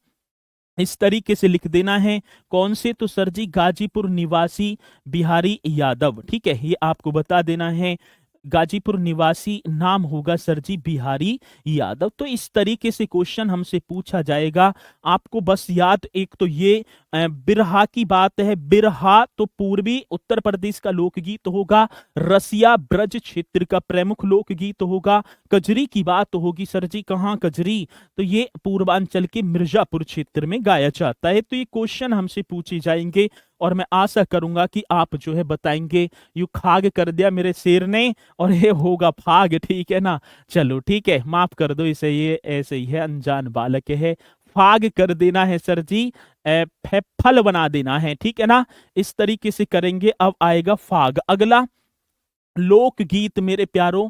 इस तरीके से लिख देना है, कौन से, तो सर जी गाजीपुर निवासी बिहारी यादव, ठीक है, ये आपको बता देना है। गाजीपुर निवासी नाम होगा सर जी बिहारी यादव। तो इस तरीके से क्वेश्चन हमसे पूछा जाएगा। आपको बस याद एक तो ये बिरहा की बात है, बिरहा तो पूर्वी उत्तर प्रदेश का लोकगीत होगा, रसिया ब्रज क्षेत्र का प्रमुख लोकगीत होगा। कजरी की बात होगी सर जी, कहाँ कजरी, तो ये पूर्वांचल के मिर्जापुर क्षेत्र में गाया जाता है। तो ये क्वेश्चन हमसे पूछे जाएंगे और मैं आशा करूंगा कि आप जो है बताएंगे। यू खाग कर दिया मेरे शेर ने और ये होगा फाग, ठीक है ना। चलो ठीक है, माफ कर दो इसे, ये ऐसे ही है, अनजान बालक है। फाग कर देना है सर जी, फल बना देना है, ठीक है ना, इस तरीके से करेंगे। अब आएगा फाग, अगला लोकगीत मेरे प्यारों,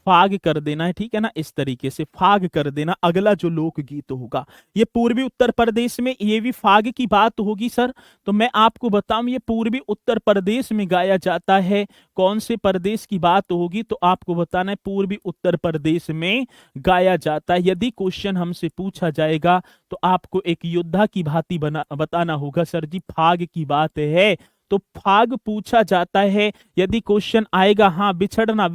फाग कर देना है, ठीक है ना, इस तरीके से फाग कर देना। अगला जो लोकगीत होगा ये पूर्वी उत्तर प्रदेश में, ये भी फाग की बात होगी सर। तो मैं आपको बताऊं ये पूर्वी उत्तर प्रदेश में गाया जाता है। कौन से प्रदेश की बात होगी, तो आपको बताना है पूर्वी उत्तर प्रदेश में गाया जाता है। यदि क्वेश्चन हमसे पूछा जाएगा तो आपको एक योद्धा की भांति बताना होगा सर जी, फाग की बात है तो फाग पूछा जाता है। यदि क्वेश्चन आएगा हाँ बिछड़ना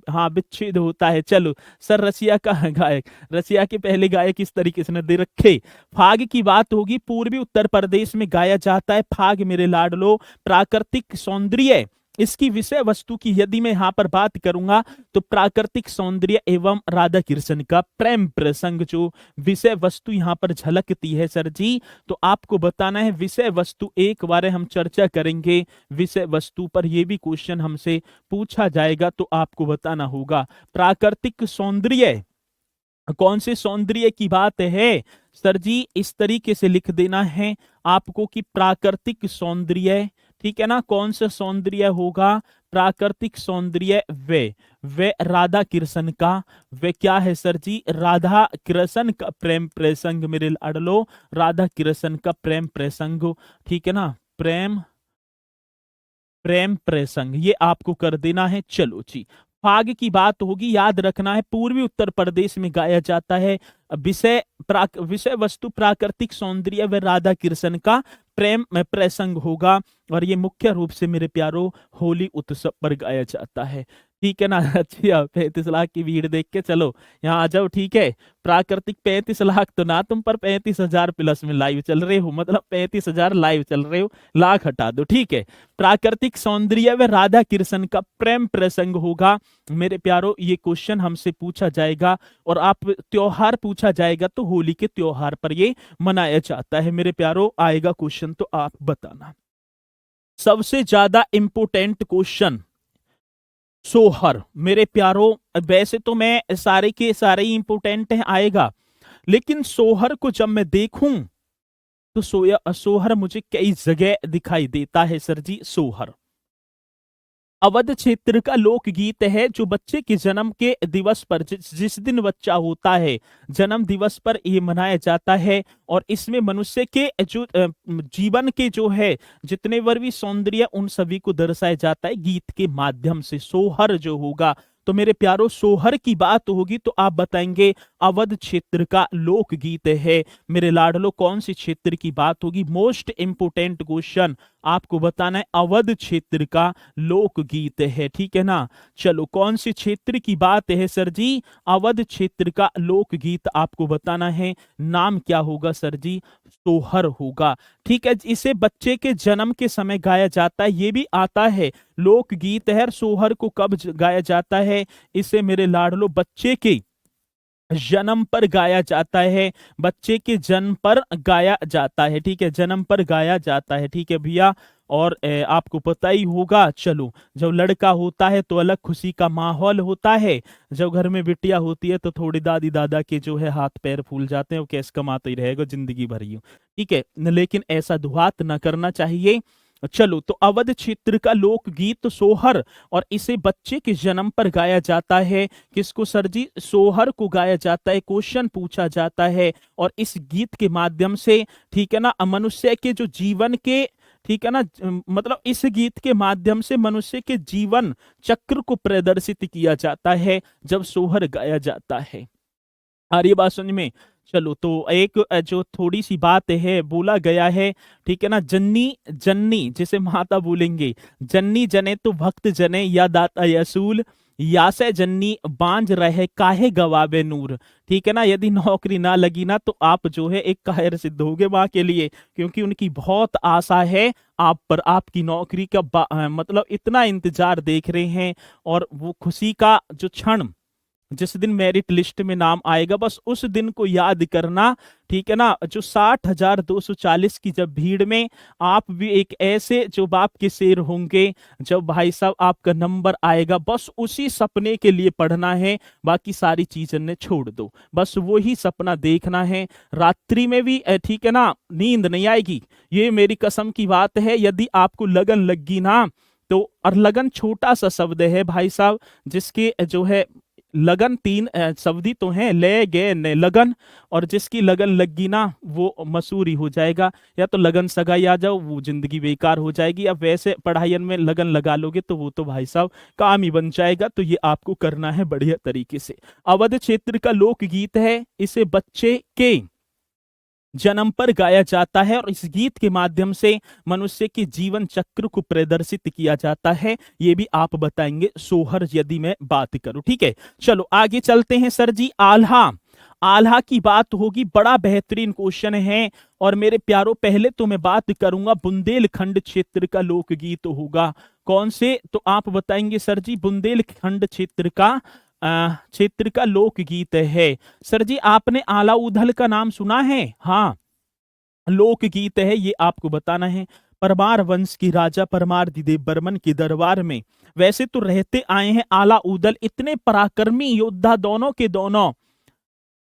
हाँ विच्छेद होता है। चलो सर, रसिया का गायक, रसिया के पहले गायक इस तरीके से न दे रखे। फाग की बात होगी, पूर्वी उत्तर प्रदेश में गाया जाता है फाग मेरे लाडलो। प्राकृतिक सौंदर्य, इसकी विषय वस्तु की यदि मैं यहाँ पर बात करूंगा तो प्राकृतिक सौंदर्य एवं राधा कृष्ण का प्रेम प्रसंग जो विषय वस्तु यहाँ पर झलकती है सर जी, तो आपको बताना है विषय वस्तु। एक बार हम चर्चा करेंगे विषय वस्तु पर, यह भी क्वेश्चन हमसे पूछा जाएगा तो आपको बताना होगा। प्राकृतिक सौंदर्य, कौन से सौंदर्य की बात है सर जी, इस तरीके से लिख देना है आपको कि प्राकृतिक सौंदर्य, ठीक है ना। कौन सा सौंदर्य होगा, प्राकृतिक सौंदर्य वे राधा कृष्ण का, वे क्या है सर जी, राधा कृष्ण का प्रेम प्रसंग मेरे लाडलो, राधा कृष्ण का प्रेम प्रसंग, ठीक है ना, प्रेम प्रसंग, ये आपको कर देना है। चलो जी, फाग की बात होगी, याद रखना है पूर्वी उत्तर प्रदेश में गाया जाता है। विषय वस्तु प्राकृतिक सौंदर्य व राधा कृष्ण का प्रेम में प्रसंग होगा, और ये मुख्य रूप से मेरे प्यारो होली उत्सव पर गाया जाता है, ठीक है ना। अच्छा 35 लाख की भीड़ देख के चलो यहाँ आ जाओ, ठीक है। प्राकृतिक 35 लाख तो ना तुम पर 35,000 प्लस में लाइव चल रहे हो, मतलब 35,000 लाइव चल रहे हो, लाख हटा दो, ठीक है। प्राकृतिक सौंदर्य व राधा कृष्ण का प्रेम प्रसंग होगा मेरे प्यारो, ये क्वेश्चन हमसे पूछा जाएगा। और आप त्योहार पूछा जाएगा तो होली के त्योहार पर ये मनाया जाता है मेरे प्यारो, आएगा क्वेश्चन तो आप बताना। सबसे ज्यादा इंपोर्टेंट क्वेश्चन सोहर मेरे प्यारो, वैसे तो मैं सारे के सारे ही इंपोर्टेंट हैं आएगा, लेकिन सोहर को जब मैं देखूं तो सोहर मुझे कई जगह दिखाई देता है सर जी। सोहर अवध क्षेत्र का लोकगीत है जो बच्चे के जन्म के दिवस पर, जिस दिन बच्चा होता है जन्म दिवस पर ये मनाया जाता है। और इसमें मनुष्य के जो जीवन के जो है जितने वर भी सौंदर्य उन सभी को दर्शाया जाता है गीत के माध्यम से। सोहर जो होगा तो मेरे प्यारो सोहर की बात होगी तो आप बताएंगे अवध क्षेत्र का लोकगीत है मेरे लाडलो। कौन सी क्षेत्र की बात होगी, मोस्ट इंपोर्टेंट क्वेश्चन आपको बताना है, अवध क्षेत्र का लोकगीत है, ठीक है ना। चलो कौन सी क्षेत्र की बात है सर जी, अवध क्षेत्र का लोकगीत आपको बताना है, नाम क्या होगा सर जी, सोहर होगा, ठीक है। इसे बच्चे के जन्म के समय गाया जाता है, ये भी आता है लोकगीत है। सोहर को कब गाया जाता है, इसे मेरे लाडलो बच्चे के जन्म पर गाया जाता है, बच्चे के जन्म पर गाया जाता है, ठीक है, जन्म पर गाया जाता है, ठीक है भैया। और आपको पता ही होगा, चलो जब लड़का होता है तो अलग खुशी का माहौल होता है, जब घर में बिटिया होती है तो थोड़ी दादी दादा के जो है हाथ पैर फूल जाते हैं, वो कैश कमाते ही रहेगा जिंदगी भर ही, ठीक है। लेकिन ऐसा दुहात न करना चाहिए। चलो तो अवध क्षेत्र का लोकगीत सोहर, और इसे बच्चे के जन्म पर गाया जाता है। किसको सर जी, सोहर को गाया जाता है, क्वेश्चन पूछा जाता है। और इस गीत के माध्यम से, ठीक है ना, मनुष्य के जो जीवन के, ठीक है ना, मतलब इस गीत के माध्यम से मनुष्य के जीवन चक्र को प्रदर्शित किया जाता है जब सोहर गाया जाता है। आ रही बात समझ में। चलो तो एक जो थोड़ी सी बात है बोला गया है, ठीक है ना, जन्नी जन्नी जिसे माता बोलेंगे, जन्नी जने तो भक्त जने या दाता यसूल, या से जन्नी बांझ रहे काहे गवाबे नूर, ठीक है ना। यदि नौकरी ना लगी ना तो आप जो है एक कायर सिद्ध होगे माँ के लिए, क्योंकि उनकी बहुत आशा है आप पर, आपकी नौकरी का मतलब इतना इंतजार देख रहे हैं। और वो खुशी का जो क्षण जिस दिन मेरिट लिस्ट में नाम आएगा, बस उस दिन को याद करना, ठीक है ना। जो 60,240 की जब भीड़ में आप भी एक ऐसे जो बाप के शेर होंगे, जब भाई साहब आपका नंबर आएगा, बस उसी सपने के लिए पढ़ना है, बाकी सारी चीजें ने छोड़ दो, बस वही सपना देखना है। रात्रि में भी ठीक है ना नींद नहीं आएगी, ये मेरी कसम की बात है। यदि आपको लगन लगी ना तो, और लगन छोटा सा शब्द है भाई साहब, जिसके जो है लगन 3 शब्दी तो हैं, ले गे ने लगन, और जिसकी लगन लगी ना वो मसूरी हो जाएगा। या तो लगन सगाई आ जाओ, वो जिंदगी बेकार हो जाएगी, या वैसे पढ़ाई में लगन लगा लोगे तो वो तो भाई साहब काम ही बन जाएगा। तो ये आपको करना है बढ़िया तरीके से। अवध क्षेत्र का लोकगीत है, इसे बच्चे के जन्म पर गाया जाता है और इस गीत के माध्यम से मनुष्य के जीवन चक्र को प्रदर्शित किया जाता है। ये भी आप बताएंगे सोहर यदि मैं बात करूं। ठीक है, चलो आगे चलते हैं सर जी। आल्हा, आल्हा की बात होगी, बड़ा बेहतरीन क्वेश्चन है। और मेरे प्यारों पहले तो मैं बात करूंगा बुंदेलखंड क्षेत्र का लोकगीत होगा। कौन से, तो आप बताएंगे सर जी बुंदेलखंड क्षेत्र का लोकगीत है। सर जी आपने आला उधल का नाम सुना है? हाँ, लोकगीत है ये, आपको बताना है। परमार वंश की राजा परमार दिदेव बर्मन के दरबार में वैसे तो रहते आए हैं आला उदल, इतने पराक्रमी योद्धा दोनों के दोनों।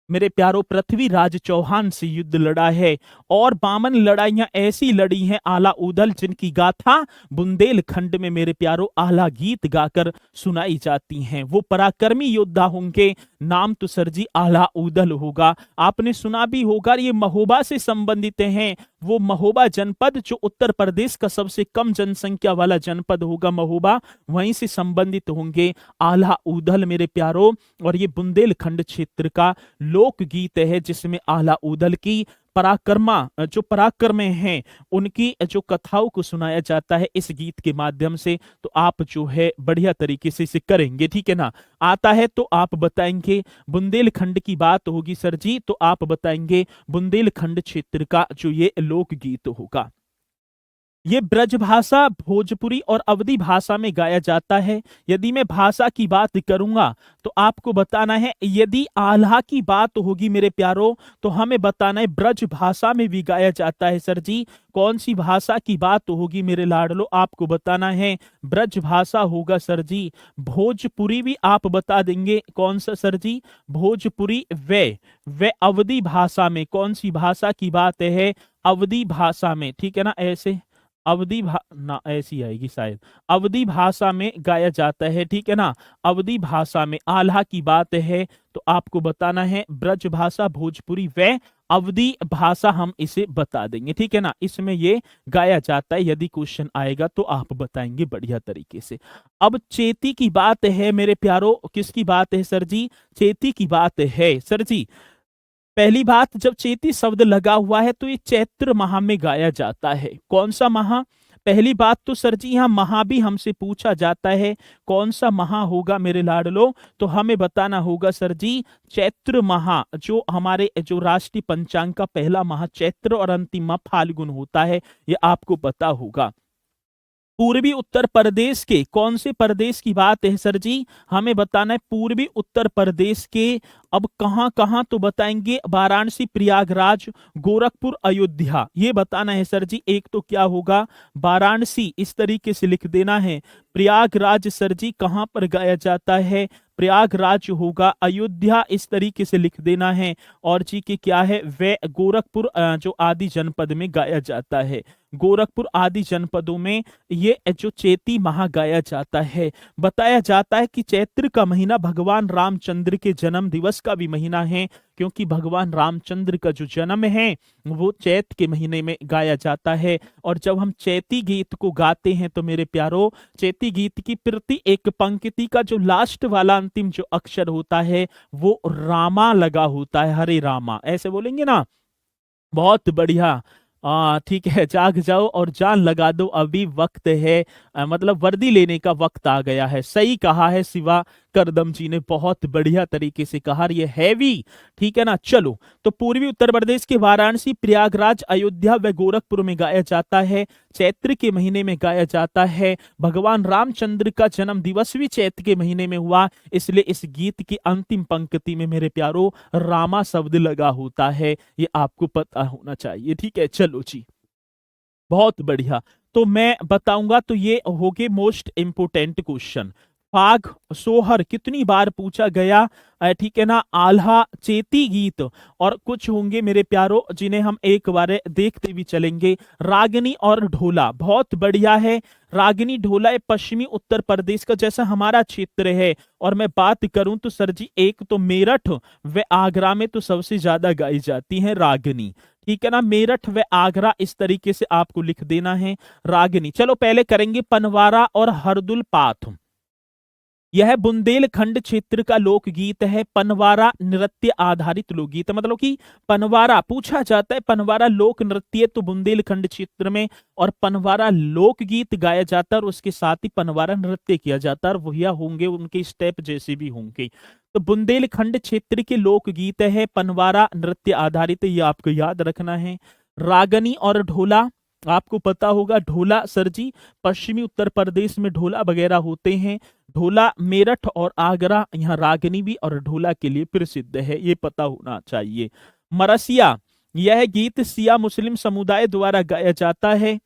मेरे प्यारों पृथ्वीराज चौहान से युद्ध लड़ा है और 52 लड़ाइयां ऐसी लड़ी हैं आला उदल, जिनकी गाथा बुंदेलखंड में मेरे प्यारों आला गीत गाकर सुनाई जाती हैं। वो पराक्रमी योद्धा होंगे, नाम तो सर जी आला उदल होगा। आपने सुना भी होगा, ये महोबा से संबंधित हैं। वो महोबा जनपद जो उत्तर प्रदेश का सबसे कम जनसंख्या वाला जनपद होगा महोबा, वहीं से संबंधित होंगे आला उदल मेरे प्यारों। और ये बुंदेलखंड क्षेत्र का लोकगीत है जिसमें आला उदल की पराक्रमा जो पराक्रम हैं उनकी जो कथाओं को सुनाया जाता है इस गीत के माध्यम से। तो आप जो है बढ़िया तरीके से इसे करेंगे, ठीक है ना। आता है तो आप बताएंगे बुंदेलखंड की बात होगी सर जी, तो आप बताएंगे बुंदेलखंड क्षेत्र का जो ये लोकगीत होगा। ये ब्रज भाषा, भोजपुरी और अवधी भाषा में गाया जाता है। यदि मैं भाषा की बात करूंगा तो आपको बताना है, यदि आल्हा की बात होगी मेरे प्यारों तो हमें बताना है ब्रज भाषा में भी गाया जाता है सर जी। कौन सी भाषा की बात होगी मेरे लाडलो, आपको बताना है ब्रज भाषा होगा सर जी। भोजपुरी भी आप बता देंगे, कौन सा सर जी, भोजपुरी। वे अवधी भाषा में, कौन सी भाषा की बात है, अवधी भाषा में, ठीक है ना। ऐसे अवधी भा ना ऐसी आएगी शायद, अवधी भाषा में गाया जाता है, ठीक है ना। अवधी भाषा में आल्हा की बात है तो आपको बताना है ब्रज भाषा, भोजपुरी व अवधी भाषा, हम इसे बता देंगे, ठीक है ना। इसमें ये गाया जाता है, यदि क्वेश्चन आएगा तो आप बताएंगे बढ़िया तरीके से। अब चेती की बात है मेरे प्यारों, किसकी बात है सर जी, चेती की बात है सर जी। पहली बात, जब चेती शब्द लगा हुआ है तो ये चैत्र माह में गाया जाता है। कौन सा माह, पहली बात तो सर जी यहाँ माह भी हमसे पूछा जाता है, कौन सा माह होगा मेरे लाडलो, तो हमें बताना होगा सर जी चैत्र माह। जो हमारे जो राष्ट्रीय पंचांग का पहला माह चैत्र और अंतिम माह फाल्गुन होता है, ये आपको पता होगा। पूर्वी उत्तर प्रदेश के कौन से प्रदेश की बात है सर जी, हमें बताना है पूर्वी उत्तर प्रदेश के। अब कहां कहां तो बताएंगे, वाराणसी, प्रयागराज, गोरखपुर, अयोध्या, ये बताना है सर जी। एक तो क्या होगा, वाराणसी इस तरीके से लिख देना है। प्रयागराज सर जी कहां पर गाया जाता है, प्रयागराज होगा। अयोध्या इस तरीके से लिख देना है। और जी के क्या है, वे गोरखपुर जो आदि जनपद में गाया जाता है। गोरखपुर आदि जनपदों में ये जो चैती माह गाया जाता है। बताया जाता है कि चैत्र का महीना भगवान रामचंद्र के जन्म दिवस का भी महीना है, क्योंकि भगवान रामचंद्र का जो जन्म है वो चैत के महीने में गाया जाता है। और जब हम चैती गीत को गाते हैं तो मेरे प्यारों, चैती गीत की प्रति एक पंक्ति का जो लास्ट वाला अंतिम जो अक्षर होता है वो रामा लगा होता है, हरे रामा, ऐसे बोलेंगे ना। बहुत बढ़िया। ठीक है, जाग जाओ और जान लगा दो, अभी वक्त है, मतलब वर्दी लेने का वक्त आ गया है। सही कहा है शिवा करदम जी ने, बहुत बढ़िया तरीके से कहा, ये हैवी, ठीक है ना। चलो, तो पूर्वी उत्तर प्रदेश के वाराणसी, प्रयागराज, अयोध्या व गोरखपुर में गाया जाता है। चैत्र के महीने में गाया जाता है। भगवान रामचंद्र का जन्म दिवस भी चैत्र के महीने में हुआ, इसलिए इस गीत की अंतिम पंक्ति में मेरे प्यारो रामा शब्द लगा होता है। ये आपको पता होना चाहिए, ठीक है। चलो जी, बहुत बढ़िया। तो मैं बताऊंगा, तो ये हो गए मोस्ट इंपोर्टेंट क्वेश्चन। फाग, सोहर कितनी बार पूछा गया, ठीक है ना। आल्हा, चेती गीत, और कुछ होंगे मेरे प्यारों जिन्हें हम एक बार देखते भी चलेंगे। रागनी और ढोला, बहुत बढ़िया है। रागनी ढोला ये पश्चिमी उत्तर प्रदेश का जैसा हमारा क्षेत्र है। और मैं बात करूं तो सर जी, एक तो मेरठ व आगरा में तो सबसे ज्यादा गाई जाती है रागनी, ठीक है ना। मेरठ व आगरा इस तरीके से आपको लिख देना है रागनी। चलो पहले करेंगे पनवारा और हरदुल पाथ। यह बुंदेलखंड क्षेत्र का लोकगीत है। पनवारा नृत्य आधारित लोकगीत, मतलब कि पनवारा पूछा जाता है, पनवारा लोक नृत्य तो बुंदेलखंड क्षेत्र में, और पनवारा लोकगीत गाया जाता है, और उसके साथ ही पनवारा नृत्य किया जाता है, और वही होंगे उनके स्टेप जैसे भी होंगे। तो बुंदेलखंड क्षेत्र के लोकगीत है, पनवारा नृत्य आधारित, ये आपको याद रखना है। रागनी और ढोला, आपको पता होगा ढोला सर जी, पश्चिमी उत्तर प्रदेश में ढोला वगैरह होते हैं। ढोला मेरठ और आगरा, यहाँ रागनी भी और ढोला के लिए प्रसिद्ध है, ये पता होना चाहिए। मरसिया, यह गीत सिया मुस्लिम समुदाय द्वारा गाया जाता है।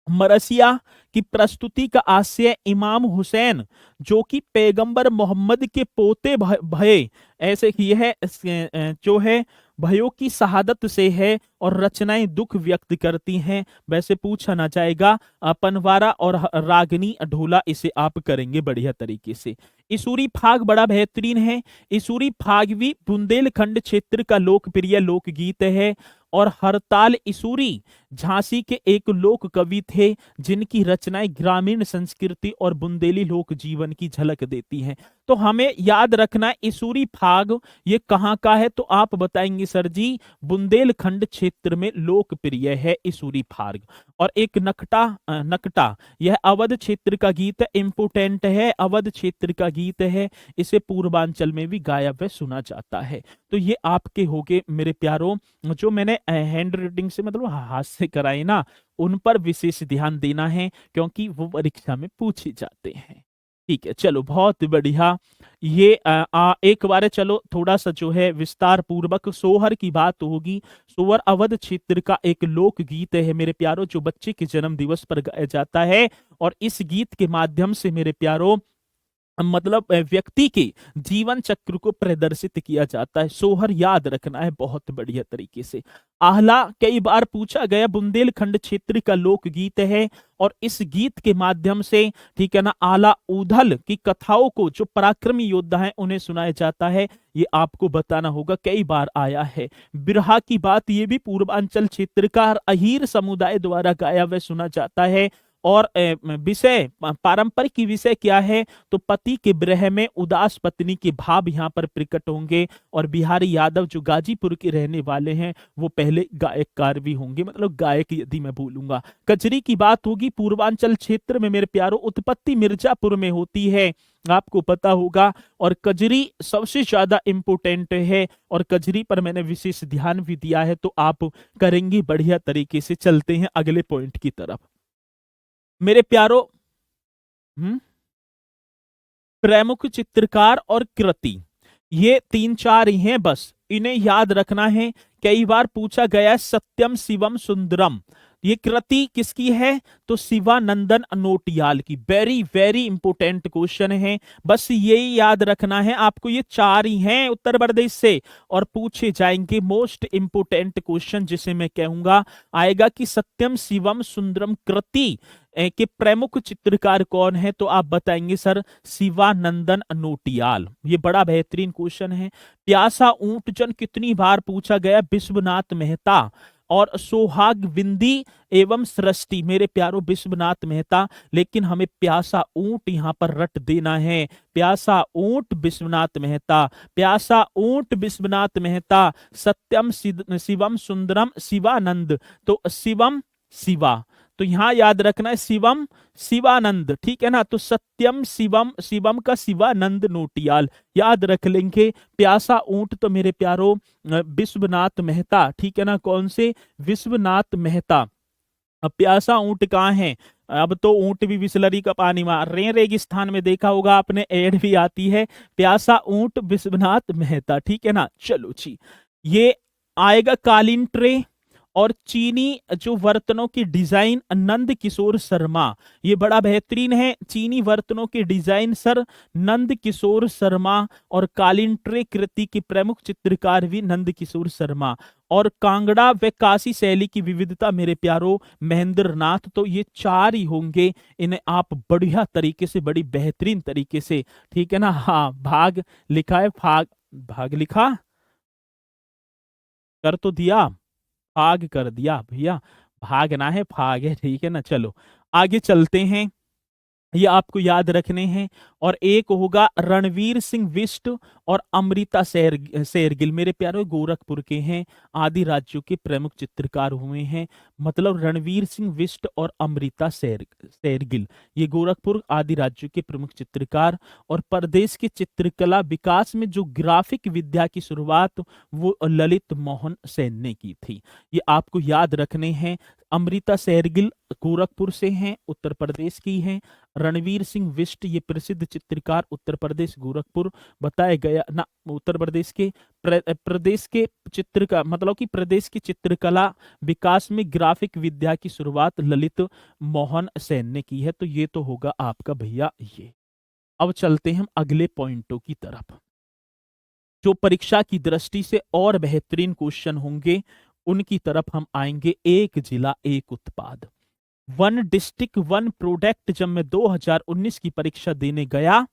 मरसिया की प्रस्तुति का आशय इमाम हुसैन जो कि पैगंबर मोहम्मद के पोते भये, ऐसे कि यह जो है भयो की शहादत से है, और रचनाएं दुख व्यक्त करती हैं। वैसे पूछा ना जाएगा, पनवारा और रागनी ढोला इसे आप करेंगे बढ़िया तरीके से। इसूरी फाग बड़ा बेहतरीन है। इसूरी फाग भी बुंदेलखंड क्षेत्र का लोकप्रिय लोकगीत है। और हरताल इसूरी झांसी के एक लोक कवि थे, जिनकी रचनाएं ग्रामीण संस्कृति और बुंदेली लोक जीवन की झलक देती हैं। तो हमें याद रखना है इसूरी फाग ये कहाँ का है, तो आप बताएंगे सर जी बुंदेलखंड क्षेत्र में लोकप्रिय है इसूरी फाग। और एक नकटा, नकटा यह अवध क्षेत्र का गीत है, इंपोर्टेंट है, अवध क्षेत्र का गीत है, इसे पूर्वांचल में भी गाया व सुना जाता है। तो ये आपके हो गए मेरे प्यारों, जो मैंने हैंड राइटिंग से मतलब हाथ से कराए ना, उन पर विशेष ध्यान देना है, क्योंकि वो परीक्षा में पूछे जाते हैं। ठीक है, चलो बहुत बढ़िया। ये एक बार चलो थोड़ा सा जो है विस्तार पूर्वक सोहर की बात होगी। सोहर अवध क्षेत्र का एक लोक गीत है मेरे प्यारों, जो बच्चे के जन्म दिवस पर गाया जाता है। और इस गीत के माध्यम से मेरे प्यारों मतलब व्यक्ति के जीवन चक्र को प्रदर्शित किया जाता है। सोहर याद रखना है बहुत बढ़िया तरीके से। आहला कई बार पूछा गया, बुंदेलखंड क्षेत्र का लोकगीत है, और इस गीत के माध्यम से ठीक है ना आला ऊधल की कथाओं को जो पराक्रमी योद्धा हैं उन्हें सुनाया जाता है, ये आपको बताना होगा, कई बार आया है। बिरहा की बात ये भी पूर्वांचल क्षेत्र का अहीर समुदाय द्वारा गाया व सुना जाता है। और विषय पारंपरिक विषय क्या है, तो पति के विरह में उदास पत्नी के भाव यहाँ पर प्रकट होंगे। और बिहारी यादव जो गाजीपुर के रहने वाले हैं वो पहले गायककार भी होंगे, मतलब गायक यदि मैं बोलूंगा। कजरी की बात होगी पूर्वांचल क्षेत्र में मेरे प्यारों, उत्पत्ति मिर्जापुर में होती है, आपको पता होगा। और कजरी सबसे ज्यादा इंपोर्टेंट है, और कजरी पर मैंने विशेष ध्यान भी दिया है, तो आप करेंगे बढ़िया तरीके से। चलते हैं अगले पॉइंट की तरफ मेरे प्यारो। प्रमुख चित्रकार और कृति, ये 3-4 ही हैं, बस इन्हें याद रखना है। कई बार पूछा गया है सत्यम शिवम सुंदरम, ये कृति किसकी है, तो शिवानंदन नोटियाल की। वेरी वेरी इंपोर्टेंट क्वेश्चन है, बस यही याद रखना है आपको। ये 4 ही हैं उत्तर प्रदेश से, और पूछे जाएंगे मोस्ट इंपोर्टेंट क्वेश्चन, जिसे मैं कहूंगा आएगा कि सत्यम शिवम सुंदरम कृति के प्रमुख चित्रकार कौन है, तो आप बताएंगे सर शिवानंदन नोटियाल। ये बड़ा बेहतरीन क्वेश्चन है। प्यासा ऊंट जन कितनी बार पूछा गया, विश्वनाथ मेहता। और सोहाग बिंदी एवं सृष्टि, मेरे प्यारो विश्वनाथ मेहता, लेकिन हमें प्यासा ऊंट यहां पर रट देना है। प्यासा ऊंट विश्वनाथ मेहता, प्यासा ऊंट विश्वनाथ मेहता, सत्यम शिवम सुंदरम शिवानंद, तो शिवम शिवा, तो यहां याद रखना है शिवम शिवानंद, ठीक है ना। तो सत्यम शिवम, शिवम का शिवानंद नोटियाल याद रख लेंगे। प्यासा ऊंट तो मेरे प्यारो विश्वनाथ मेहता, ठीक है ना, कौन से, विश्वनाथ मेहता। अब प्यासा ऊंट कहाँ है, अब तो ऊंट भी बिसलरी का पानी मार रहे हैं, रेगिस्तान में देखा होगा आपने, एड भी आती है। प्यासा ऊंट विश्वनाथ मेहता, ठीक है ना। चलो जी, ये आएगा कालीन ट्रे और चीनी जो बर्तनों की डिजाइन, नंद किशोर शर्मा, ये बड़ा बेहतरीन है। चीनी बर्तनों की डिजाइन सर नंद किशोर शर्मा, और कालीन ट्रे कृति के प्रमुख चित्रकार भी नंद किशोर शर्मा। और कांगड़ा व काशी शैली की विविधता मेरे प्यारो महेंद्र नाथ। तो ये 4 ही होंगे, इन्हें आप बढ़िया तरीके से, बड़ी बेहतरीन तरीके से, ठीक है ना। हाँ भाग लिखा है, भाग भाग लिखा कर तो दिया, भाग कर दिया भैया, भागना है, भाग है, ठीक है ना। चलो आगे चलते हैं, ये आपको याद रखने हैं। और एक होगा रणवीर सिंह बिष्ट और अमृता शेरगिल। मेरे प्यारे गोरखपुर के हैं, आदि राज्यों के प्रमुख चित्रकार हुए हैं। मतलब रणवीर सिंह बिष्ट और अमृता शेरगिल, ये गोरखपुर आदि राज्यों के प्रमुख चित्रकार। और प्रदेश के चित्रकला विकास में जो ग्राफिक विद्या की शुरुआत वो ललित मोहन सेन ने की थी। ये आपको याद रखने हैं। अमृता शेरगिल गोरखपुर से हैं, उत्तर प्रदेश की हैं। रणवीर सिंह बिष्ट ये प्रसिद्ध चित्रकार, उत्तर प्रदेश गोरखपुर बताया गया ना। उत्तर प्रदेश के प्रदेश के चित्र का मतलब कि प्रदेश की चित्रकला विकास में ग्राफिक विद्या की शुरुआत ललित मोहन सेन ने की है। तो ये तो होगा आपका भैया ये। अब चलते हैं हम अगले पॉइंटों की तरफ, जो परीक्षा की दृष्टि से और बेहतरीन क्वेश्चन होंगे उनकी तरफ हम आएंगे। एक जिला एक उत्पाद, वन डिस्ट्रिक्ट वन प्रोडक्ट। जब मैं 2019 की परीक्षा देने गया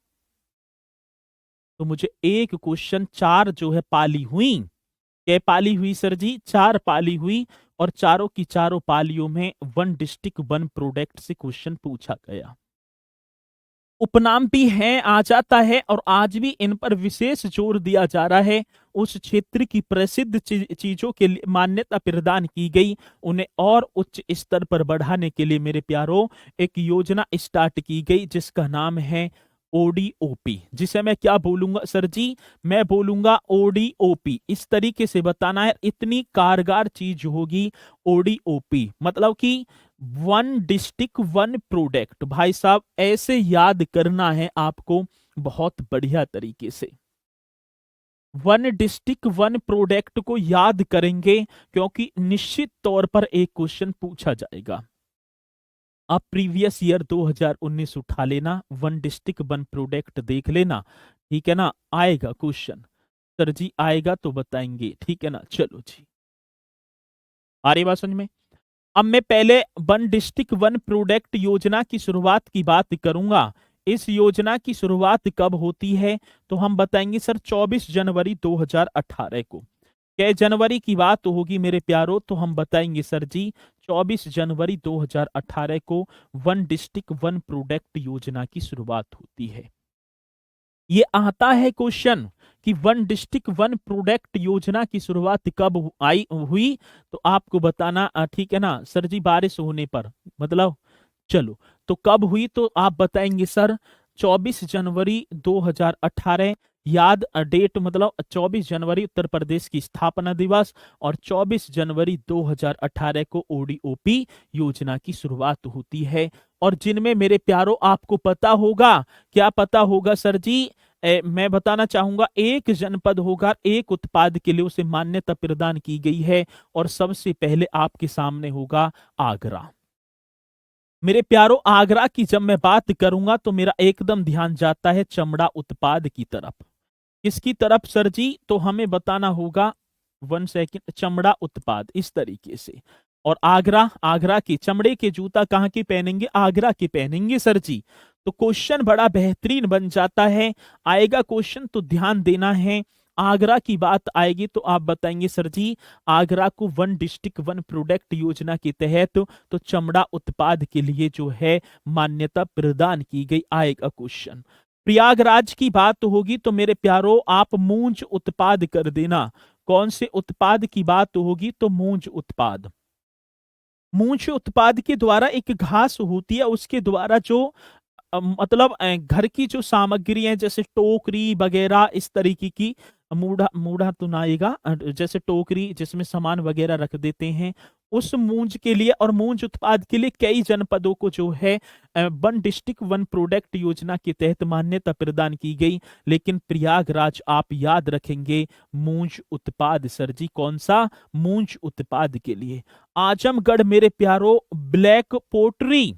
तो मुझे एक क्वेश्चन 4 जो है पाली हुई। क्या पाली हुई सर जी? 4 पाली हुई, और चारों की चारों पालियों में वन डिस्ट्रिक्ट वन प्रोडक्ट से क्वेश्चन पूछा गया। उपनाम भी है, आ जाता है, और आज भी इन पर विशेष जोर दिया जा रहा है। उस क्षेत्र की प्रसिद्ध चीजों के लिए मान्यता प्रदान की गई, उन्हें और उच्च स्तर पर बढ़ाने के लिए मेरे प्यारों एक योजना स्टार्ट की गई जिसका नाम है ओडीओपी। जिसे मैं क्या बोलूंगा सर जी? मैं बोलूंगा ओडीओपी। इस तरीके से बताना है, इतनी कारगर चीज होगी ओडीओपी। मतलब कि वन डिस्ट्रिक्ट वन प्रोडक्ट। भाई साहब ऐसे याद करना है आपको बहुत बढ़िया तरीके से। वन डिस्ट्रिक्ट वन प्रोडक्ट को याद करेंगे क्योंकि निश्चित तौर पर एक क्वेश्चन पूछा जाएगा। आप प्रीवियस ईयर 2019 उठा लेना, वन डिस्ट्रिक्ट वन प्रोडक्ट देख लेना, ठीक है ना? आएगा क्वेश्चन सर जी, आएगा तो बताएंगे, ठीक है ना? चलो जी, आ रही बात समझ में? अब मैं पहले वन डिस्ट्रिक्ट वन प्रोडक्ट योजना की शुरुआत की बात करूंगा। इस योजना की शुरुआत कब होती है? तो हम बताएंगे सर 24 जनवरी 2018 को। क्या जनवरी की बात होगी मेरे प्यारों? तो हम बताएंगे सर जी 24 जनवरी 2018 को वन डिस्ट्रिक्ट वन प्रोडक्ट योजना की शुरुआत होती है। ये आता है क्वेश्चन कि वन डिस्ट्रिक्ट वन प्रोडक्ट योजना की शुरुआत कब हुई, तो आपको बताना, ठीक है ना सर जी? बारिश होने पर, मतलब चलो तो कब हुई तो आप बताएंगे सर 24 जनवरी 2018। याद डेट, मतलब 24 जनवरी उत्तर प्रदेश की स्थापना दिवस, और 24 जनवरी 2018 को ओडीओपी योजना की शुरुआत होती है। और जिनमें मेरे प्यारों आपको पता होगा, क्या पता होगा सर जी? मैं बताना चाहूंगा एक जनपद होगा, एक उत्पाद के लिए उसे मान्यता प्रदान की गई है, और सबसे पहले आपके सामने होगा आगरा। मेरे प्यारों आगरा की जब मैं बात करूंगा तो मेरा एकदम ध्यान जाता है चमड़ा उत्पाद की तरफ। किसकी तरफ सर जी? तो हमें बताना होगा, 1 सेकंड, चमड़ा उत्पाद, इस तरीके से। और आगरा, आगरा के चमड़े के जूता कहाँ के पहनेंगे? आगरा के पहनेंगे सर जी। तो क्वेश्चन बड़ा बेहतरीन बन जाता है। आएगा क्वेश्चन तो ध्यान देना है। आगरा की बात आएगी तो आप बताएंगे सर जी आगरा को वन डिस्ट्रिक्ट वन प्रोडक्ट योजना के तहत तो चमड़ा उत्पाद के लिए जो है मान्यता प्रदान की गई। आएगा क्वेश्चन। प्रयागराज की बात होगी तो मेरे प्यारों आप मूंज उत्पाद कर देना। कौन से उत्पाद की बात होगी? तो मूंज उत्पाद। मूंज उत्पाद के द्वारा एक घास होती है, उसके द्वारा जो मतलब घर की जो सामग्री है जैसे टोकरी वगैरह इस तरीके की, मूढ़ा मूढ़ा तो ना आएगा, जैसे टोकरी जिसमें सामान वगैरह रख देते हैं, उस मूंज के लिए और मूंज उत्पाद के लिए कई जनपदों को जो है वन डिस्ट्रिक्ट वन प्रोडक्ट योजना के तहत मान्यता प्रदान की गई। लेकिन प्रयागराज आप याद रखेंगे मूंज उत्पाद सर जी। कौन सा? मूंज उत्पाद के लिए। आजमगढ़ मेरे प्यारों ब्लैक पोट्री,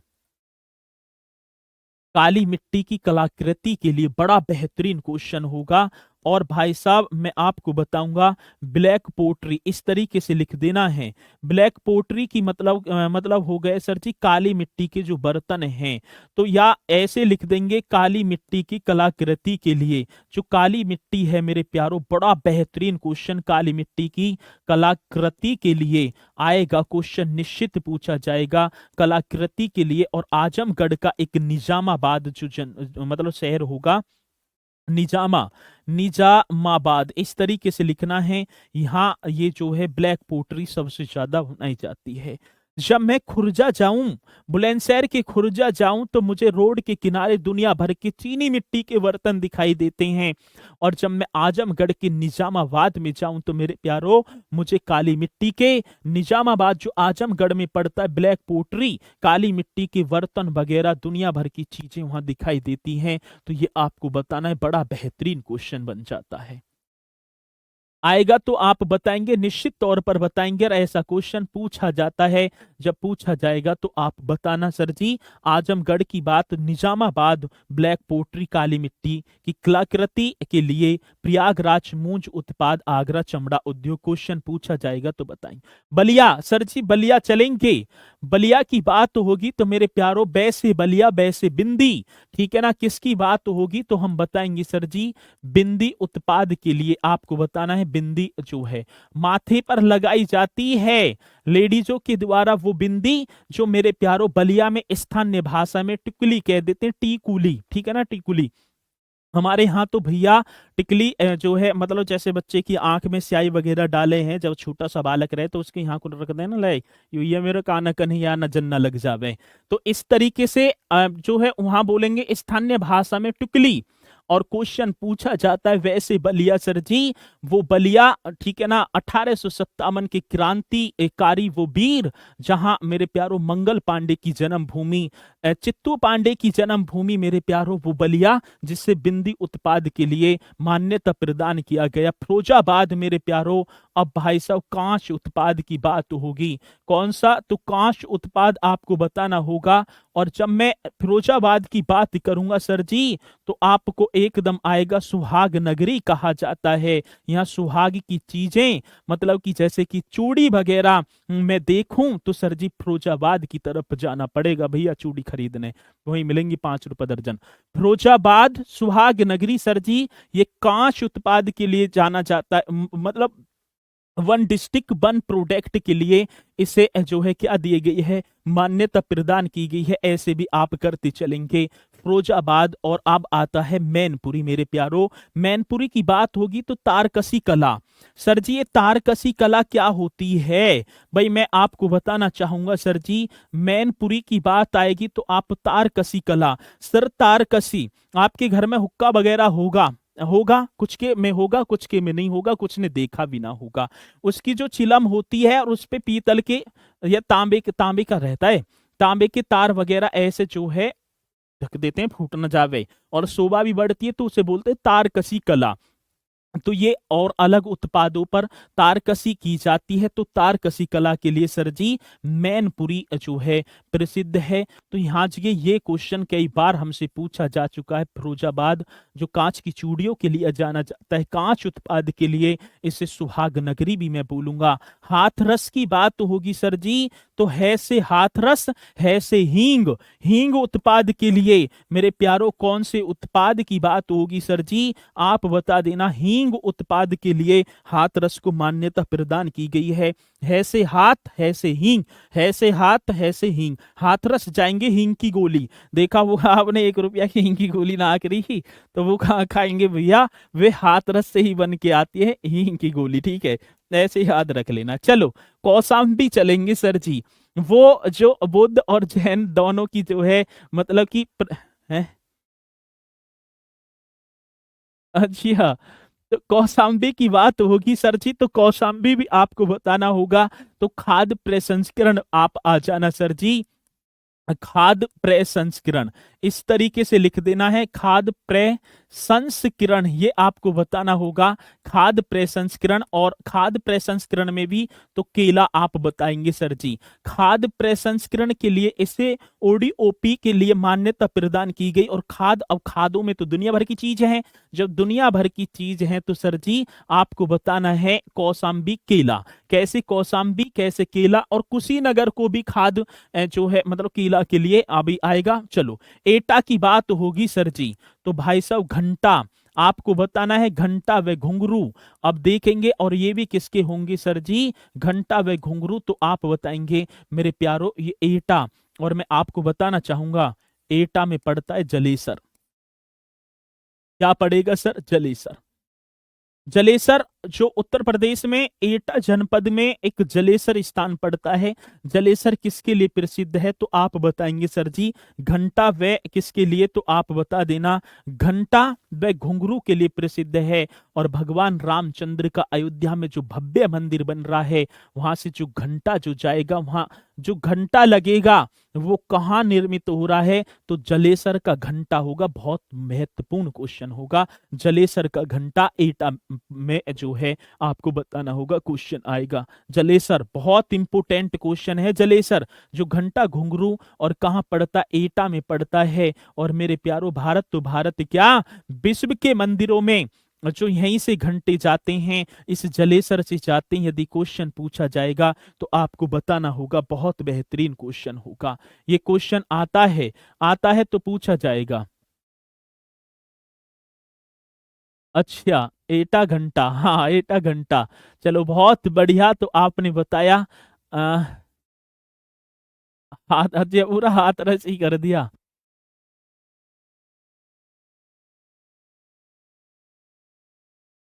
काली मिट्टी की कलाकृति के लिए बड़ा बेहतरीन क्वेश्चन होगा। और भाई साहब मैं आपको बताऊंगा ब्लैक पोट्री, इस तरीके से लिख देना है। ब्लैक पोट्री की मतलब हो गए सर जी काली मिट्टी के जो बर्तन हैं। तो या ऐसे लिख देंगे काली मिट्टी की कलाकृति के लिए। जो काली मिट्टी है मेरे प्यारों, बड़ा बेहतरीन क्वेश्चन काली मिट्टी की कलाकृति के लिए आएगा, क्वेश्चन निश्चित पूछा जाएगा कलाकृति के लिए। और आजमगढ़ का एक निजामाबाद जो मतलब शहर होगा, निजामाबाद, इस तरीके से लिखना है। यहाँ ये जो है ब्लैक पोट्री सबसे ज्यादा बनाई जाती है। जब मैं खुर्जा जाऊं, बुलंदशहर के खुर्जा जाऊं, तो मुझे रोड के किनारे दुनिया भर के चीनी मिट्टी के बर्तन दिखाई देते हैं। और जब मैं आजमगढ़ के निजामाबाद में जाऊं तो मेरे प्यारो मुझे काली मिट्टी के निजामाबाद जो आजमगढ़ में पड़ता है, ब्लैक पोट्री, काली मिट्टी के बर्तन वगैरह दुनिया भर की चीजें वहां दिखाई देती हैं। तो ये आपको बताना है, बड़ा बेहतरीन क्वेश्चन बन जाता है। आएगा तो आप बताएंगे, निश्चित तौर पर बताएंगे। और ऐसा क्वेश्चन पूछा जाता है, जब पूछा जाएगा तो आप बताना सर जी आजमगढ़ की बात, निजामाबाद ब्लैक पोट्री काली मिट्टी की कलाकृति के लिए, प्रयागराज मूंज उत्पाद, आगरा चमड़ा उद्योग, क्वेश्चन पूछा जाएगा तो बताएंगे। बलिया सर जी, बलिया चलेंगे, बलिया की बात होगी तो मेरे प्यारो बैसे बलिया बैसे बिंदी, ठीक है ना। किसकी बात होगी तो हम बताएंगे सर जी बिंदी उत्पाद के लिए। आपको बताना है बिंदी जो है माथे पर लगाई जाती है लेडीजों के द्वारा, वो बिंदी जो मेरे प्यारो बलिया में स्थानीय भाषा में टिकुली कह देते हैं, टीकुली, ठीक है ना, टिकुली। हमारे यहाँ तो भैया टिकली जो है मतलब जैसे बच्चे की आंख में स्याही वगैरह डाले हैं, जब छोटा सा बालक रहे तो उसके यहाँ को रख देना ले ये मेरे कान कन्हैया नजर न लग जावे। तो इस तरीके से जो है वहां बोलेंगे स्थानीय भाषा में टिकली। और क्वेश्चन पूछा जाता है वैसे बलिया सर जी, वो बलिया, ठीक है ना, 1857 की क्रांतिकारी वो वीर, जहां मेरे प्यारो मंगल पांडे की जन्मभूमि, चित्तू पांडे की जन्मभूमि मेरे प्यारो वो बलिया, जिससे बिंदी उत्पाद के लिए मान्यता प्रदान किया गया। फिरोजाबाद मेरे प्यारो, अब भाई साहब कांच उत्पाद की बात होगी, कौन सा, तो कांच उत्पाद आपको बताना होगा। और जब मैं फिरोजाबाद की बात करूंगा सर जी तो आपको एकदम आएगा सुहाग नगरी कहा जाता है। यहाँ सुहाग की चीजें मतलब कि जैसे कि चूड़ी वगैरह मैं देखूं तो सर जी फिरोजाबाद की तरफ जाना पड़ेगा भैया चूड़ी खरीदने, वहीं मिलेंगी 5 रुपए दर्जन। फिरोजाबाद सुहाग नगरी सर जी, ये कांच उत्पाद के लिए जाना जाता है, मतलब वन डिस्ट्रिक्ट वन प्रोडक्ट के लिए इसे जो है क्या दी गई है, मान्यता प्रदान की गई है। ऐसे भी आप करते चलेंगे फिरोजाबाद। और अब आता है मैनपुरी मेरे प्यारो, मैनपुरी की बात होगी तो तारकसी कला। सर जी ये तारकसी कला क्या होती है भाई, मैं आपको बताना चाहूंगा सर जी, मैनपुरी की बात आएगी तो आप तारकसी कला। सर तारकसी, आपके घर में हुक्का वगैरह होगा कुछ के में होगा, कुछ के में नहीं होगा, कुछ ने देखा भी ना होगा। उसकी जो चिलम होती है और उस पे पीतल के या तांबे का रहता है, तांबे के तार वगैरह ऐसे जो है ढक देते हैं फूट न जावे, और शोभा भी बढ़ती है, तो उसे बोलते हैं तारकसी कला। तो ये और अलग उत्पादों पर तारकसी की जाती है। तो तारकसी कला के लिए सर जी मैनपुरी जो है प्रसिद्ध है। तो यहाँ ये क्वेश्चन कई बार हमसे पूछा जा चुका है। फिरोजाबाद जो कांच की चूड़ियों के लिए जाना जाता है, कांच उत्पाद के लिए, इसे सुहाग नगरी भी मैं बोलूंगा। हाथरस की बात तो होगी सर जी, तो है से हाथरस, है से हींग उत्पाद के लिए मेरे प्यारो कौन से उत्पाद की बात होगी सर जी, आप बता देना। हींग उत्पाद के लिए हाथरस को मान्यता प्रदान की गई है से हाथ, है से हींग, है से हाथ, है से हींग। हाथरस जाएंगे हींग की गोली, देखा वो आपने 1 रुपया की हींग की गोली ना करी ही, तो वो खाएंगे भैया, वे हाथरस से ही बन के आती है हींग की गोली, ठीक है, ऐसे याद रख लेना। चलो कौशाम्बी चलेंगे सर जी, वो जो बुद्ध और जैन दोनों की जो है मतलब कि है, अच्छा, तो कौशाम्बी की बात होगी सर जी, तो कौशाम्बी भी आपको बताना होगा। तो खाद्य प्रसंस्करण आप आ जाना सर जी। खाद्य प्रसंस्करण, इस तरीके से लिख देना है, खाद्य प्रसंस्करण, ये आपको बताना होगा। खाद्य प्रसंस्करण, और खाद्य प्रसंस्करण में भी तो केला आप बताएंगे सर जी। खाद्य प्रसंस्करण के लिए इसे ओडीओपी के लिए मान्यता प्रदान की गई। और अब खादों में तो दुनिया भर की चीज है, जब दुनिया भर की चीज है तो सर जी आपको बताना है कौसाम्बी केला। कैसे कौसाम्बी, कैसे केला, और कुशीनगर को भी खाद्य जो है मतलब केला के लिए अभी आएगा। चलो, एटा की बात होगी सर जी, तो भाई साहब घंटा आपको बताना है, घंटा व घुंघरू। अब देखेंगे और ये भी किसके होंगे सर जी, घंटा व घुंघरू, तो आप बताएंगे मेरे प्यारो ये एटा। और मैं आपको बताना चाहूंगा एटा में पड़ता है जलेसर। क्या पड़ेगा सर, जलेसर। जलेसर जो उत्तर प्रदेश में एटा जनपद में एक जलेसर स्थान पड़ता है। जलेसर किसके लिए प्रसिद्ध है, तो आप बताएंगे सर जी घंटा व किसके लिए, तो आप बता देना घंटा व घुंघरू के लिए प्रसिद्ध है। और भगवान रामचंद्र का अयोध्या में जो भव्य मंदिर बन रहा है, वहां से जो घंटा जो जाएगा, वहां जो घंटा लगेगा वो कहाँ निर्मित हो रहा है, तो जलेसर का घंटा होगा। बहुत महत्वपूर्ण क्वेश्चन होगा, जलेसर का घंटा एटा में जो है आपको बताना होगा, क्वेश्चन आएगा। जलेसर बहुत इंपोर्टेंट क्वेश्चन है, जलेसर जो घंटा घुंघरू और कहाँ पड़ता, एटा में पड़ता है। और मेरे प्यारो भारत तो भारत क्या, विश्व के मंदिरों में जो यहीं से घंटे जाते हैं, इस जलेसर से जाते हैं। यदि क्वेश्चन पूछा जाएगा तो आपको बताना होगा, बहुत बेहतरीन क्वेश्चन होगा। ये क्वेश्चन आता है तो पूछा जाएगा। अच्छा, एटा घंटा, हाँ एटा घंटा। चलो बहुत बढ़िया, तो आपने बताया। आ, हाथ अच्छा, पूरा हाथ रस ही कर दिया।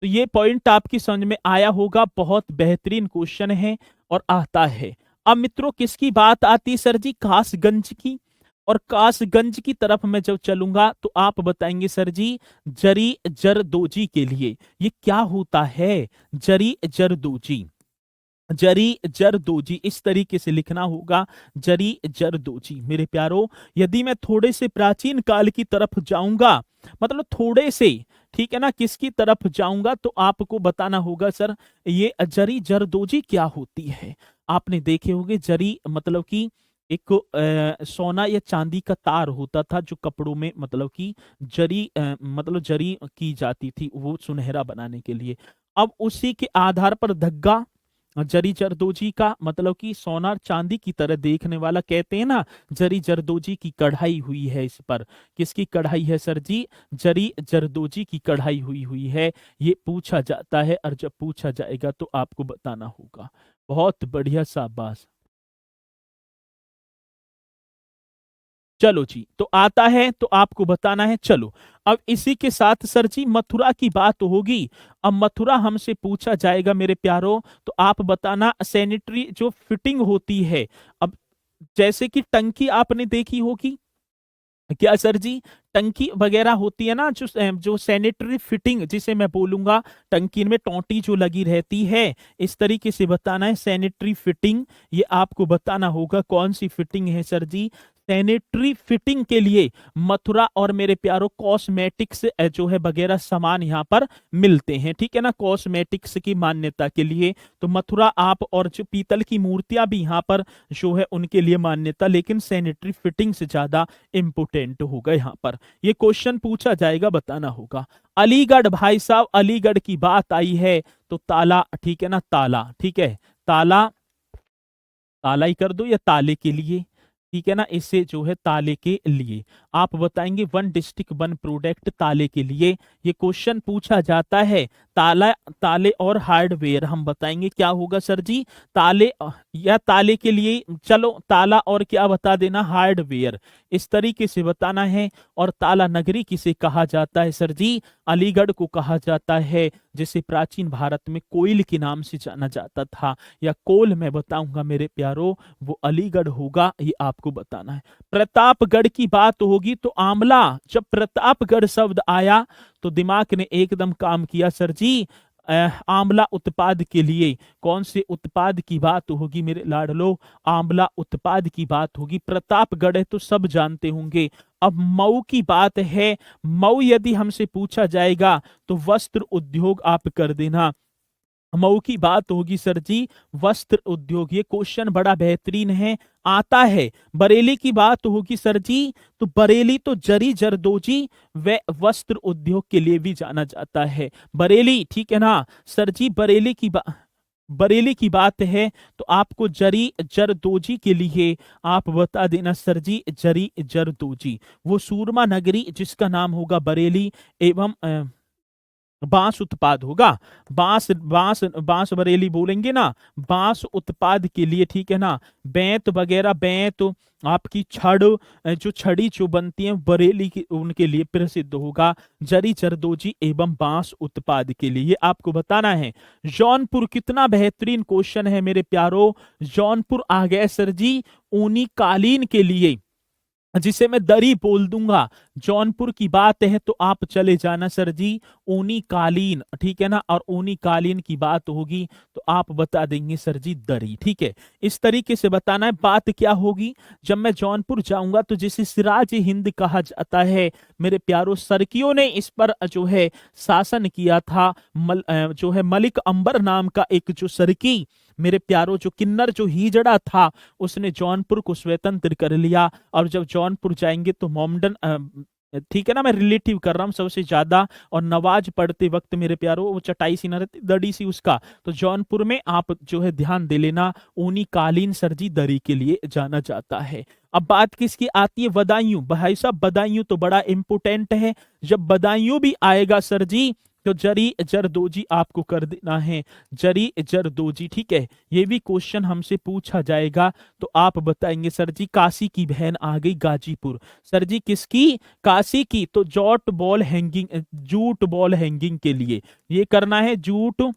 तो ये पॉइंट आपकी समझ में आया होगा, बहुत बेहतरीन क्वेश्चन है और आता है। अब मित्रों किसकी बात आती सर जी, कासगंज की। और कासगंज की तरफ मैं जब चलूंगा तो आप बताएंगे सर जी जरी जरदोजी के लिए ये क्या होता है, जरी जरदोजी। जरी जरदोजी इस तरीके से लिखना होगा, जरी जरदोजी। मेरे प्यारो यदि मैं थोड़े से प्राचीन काल की तरफ जाऊंगा, मतलब थोड़े से, ठीक है ना, किसकी तरफ जाऊंगा, तो आपको बताना होगा सर ये जरी जरदोजी क्या होती है। आपने देखे होंगे जरी मतलब कि एक सोना या चांदी का तार होता था जो कपड़ों में मतलब कि जरी मतलब जरी की जाती थी वो सुनहरा बनाने के लिए। अब उसी के आधार पर धग्गा, जरी जरदोजी का मतलब कि सोना चांदी की तरह देखने वाला, कहते हैं ना जरी जरदोजी की कढ़ाई हुई है इस पर। किसकी कढ़ाई है सर जी, जरी जरदोजी की कढ़ाई हुई हुई है। ये पूछा जाता है, और जब पूछा जाएगा तो आपको बताना होगा। बहुत बढ़िया, शाबाश। चलो जी, तो आता है तो आपको बताना है। चलो, अब इसी के साथ सर जी मथुरा की बात होगी। अब मथुरा हमसे पूछा जाएगा मेरे प्यारो, तो आप बताना सैनिटरी जो फिटिंग होती है। अब जैसे कि टंकी आपने देखी होगी, क्या सर जी, टंकी वगैरह होती है ना, जो सैनिटरी फिटिंग जिसे मैं बोलूंगा, टंकी में टोंटी जो लगी रहती है, इस तरीके से बताना है सैनिटरी फिटिंग। ये आपको बताना होगा कौन सी फिटिंग है सर जी। सैनिटरी फिटिंग के लिए मथुरा और मेरे प्यारो कॉस्मेटिक्स जो है वगैरह सामान यहाँ पर मिलते हैं, ठीक है ना, कॉस्मेटिक्स की मान्यता के लिए। तो मथुरा आप, और जो पीतल की मूर्तियां भी यहाँ पर जो है उनके लिए मान्यता, लेकिन सैनिटरी फिटिंग से ज्यादा इंपोर्टेंट होगा यहाँ पर। ये क्वेश्चन पूछा जाएगा, बताना होगा। अलीगढ़ भाई साहब, अलीगढ़ की बात आई है तो ताला, ठीक है ना, ताला, ठीक है, ताला, ताला ही कर दो या ताले के लिए, ठीक है ना, इससे जो है ताले के लिए आप बताएंगे वन डिस्ट्रिक्ट वन प्रोडक्ट ताले के लिए। ये क्वेश्चन पूछा जाता है। ताला, ताले और हार्डवेयर हम बताएंगे क्या होगा सर जी, ताले या ताले के लिए, चलो ताला और क्या बता देना, हार्डवेयर, इस तरीके से बताना है। और ताला नगरी किसे कहा जाता है सर जी, अलीगढ़ को कहा जाता है, जिसे प्राचीन भारत में कोयल के नाम से जाना जाता था, या कोल मैं बताऊंगा मेरे प्यारो, वो अलीगढ़ होगा, ये आपको बताना है। प्रतापगढ़ की बात होगी तो आंवला, जब प्रतापगढ़ शब्द आया तो दिमाग ने एकदम काम किया सर जी। आंवला उत्पाद के लिए कौन से उत्पाद की बात होगी मेरे लाडलो? आंवला उत्पाद की बात होगी। प्रतापगढ़ है तो सब जानते होंगे। अब मऊ की बात है, मऊ यदि हमसे पूछा जाएगा तो वस्त्र उद्योग आप कर देना। मऊ की बात होगी सर जी, वस्त्र उद्योग। ये क्वेश्चन बड़ा बेहतरीन है, आता है। बरेली की बात होगी सर जी, तो बरेली तो जरी जरदोजी व वस्त्र उद्योग के लिए भी जाना जाता है। बरेली, ठीक है ना सर जी? बरेली की बात है तो आपको जरी जरदोजी के लिए आप बता देना सर जी, जरी जरदोजी। वो सूरमा नगरी जिसका नाम होगा बरेली, एवं बांस उत्पाद होगा। बांस बांस बांस बरेली बोलेंगे ना, बांस उत्पाद के लिए, ठीक है ना? बेंत वगैरह, बेंत आपकी छड़, जो छड़ी जो बनती है बरेली की, उनके लिए प्रसिद्ध होगा। जरी जरदोजी एवं बांस उत्पाद के लिए ये आपको बताना है। जौनपुर, कितना बेहतरीन क्वेश्चन है मेरे प्यारो। जौनपुर आ गया सर जी, ऊनी कालीन के लिए, जिसे मैं दरी बोल दूंगा। जौनपुर की बात है तो आप चले जाना सर जी, ऊनी कालीन, ठीक है ना? और ऊनी कालीन की बात होगी तो आप बता देंगे सर जी, दरी। ठीक है, इस तरीके से बताना है। बात क्या होगी, जब मैं जौनपुर जाऊंगा तो जिसे सिराज हिंद कहा जाता है मेरे प्यारो, सर्कियों ने इस पर जो है शासन किया था। जो है मलिक अंबर नाम का एक जो सर्की मेरे प्यारो, जो किन्नर, जो हिजड़ा था, उसने जौनपुर को स्वतंत्र कर लिया। और जब जौनपुर जाएंगे तो मोमडन, ठीक है ना, मैं रिलेटिव कर रहा हूँ सबसे ज्यादा। और नवाज पढ़ते वक्त मेरे प्यारो वो चटाई सी न रहती, दड़ी सी उसका, तो जौनपुर में आप जो है ध्यान दे लेना, ऊनी कालीन सरजी दरी के लिए जाना जाता है। अब बात किसकी आती है? बदायूं। भाई साहब बदायूं तो बड़ा इंपोर्टेंट है। जब बदायूं भी आएगा सर जी तो जरी जरदोजी आपको कर देना है, जरी जरदोजी। ठीक है, ये भी क्वेश्चन हमसे पूछा जाएगा तो आप बताएंगे सर जी, काशी की बहन आ गई गाजीपुर। सर जी किसकी? काशी की। तो jot ball hanging, jute ball hanging के लिए ये करना है, जूट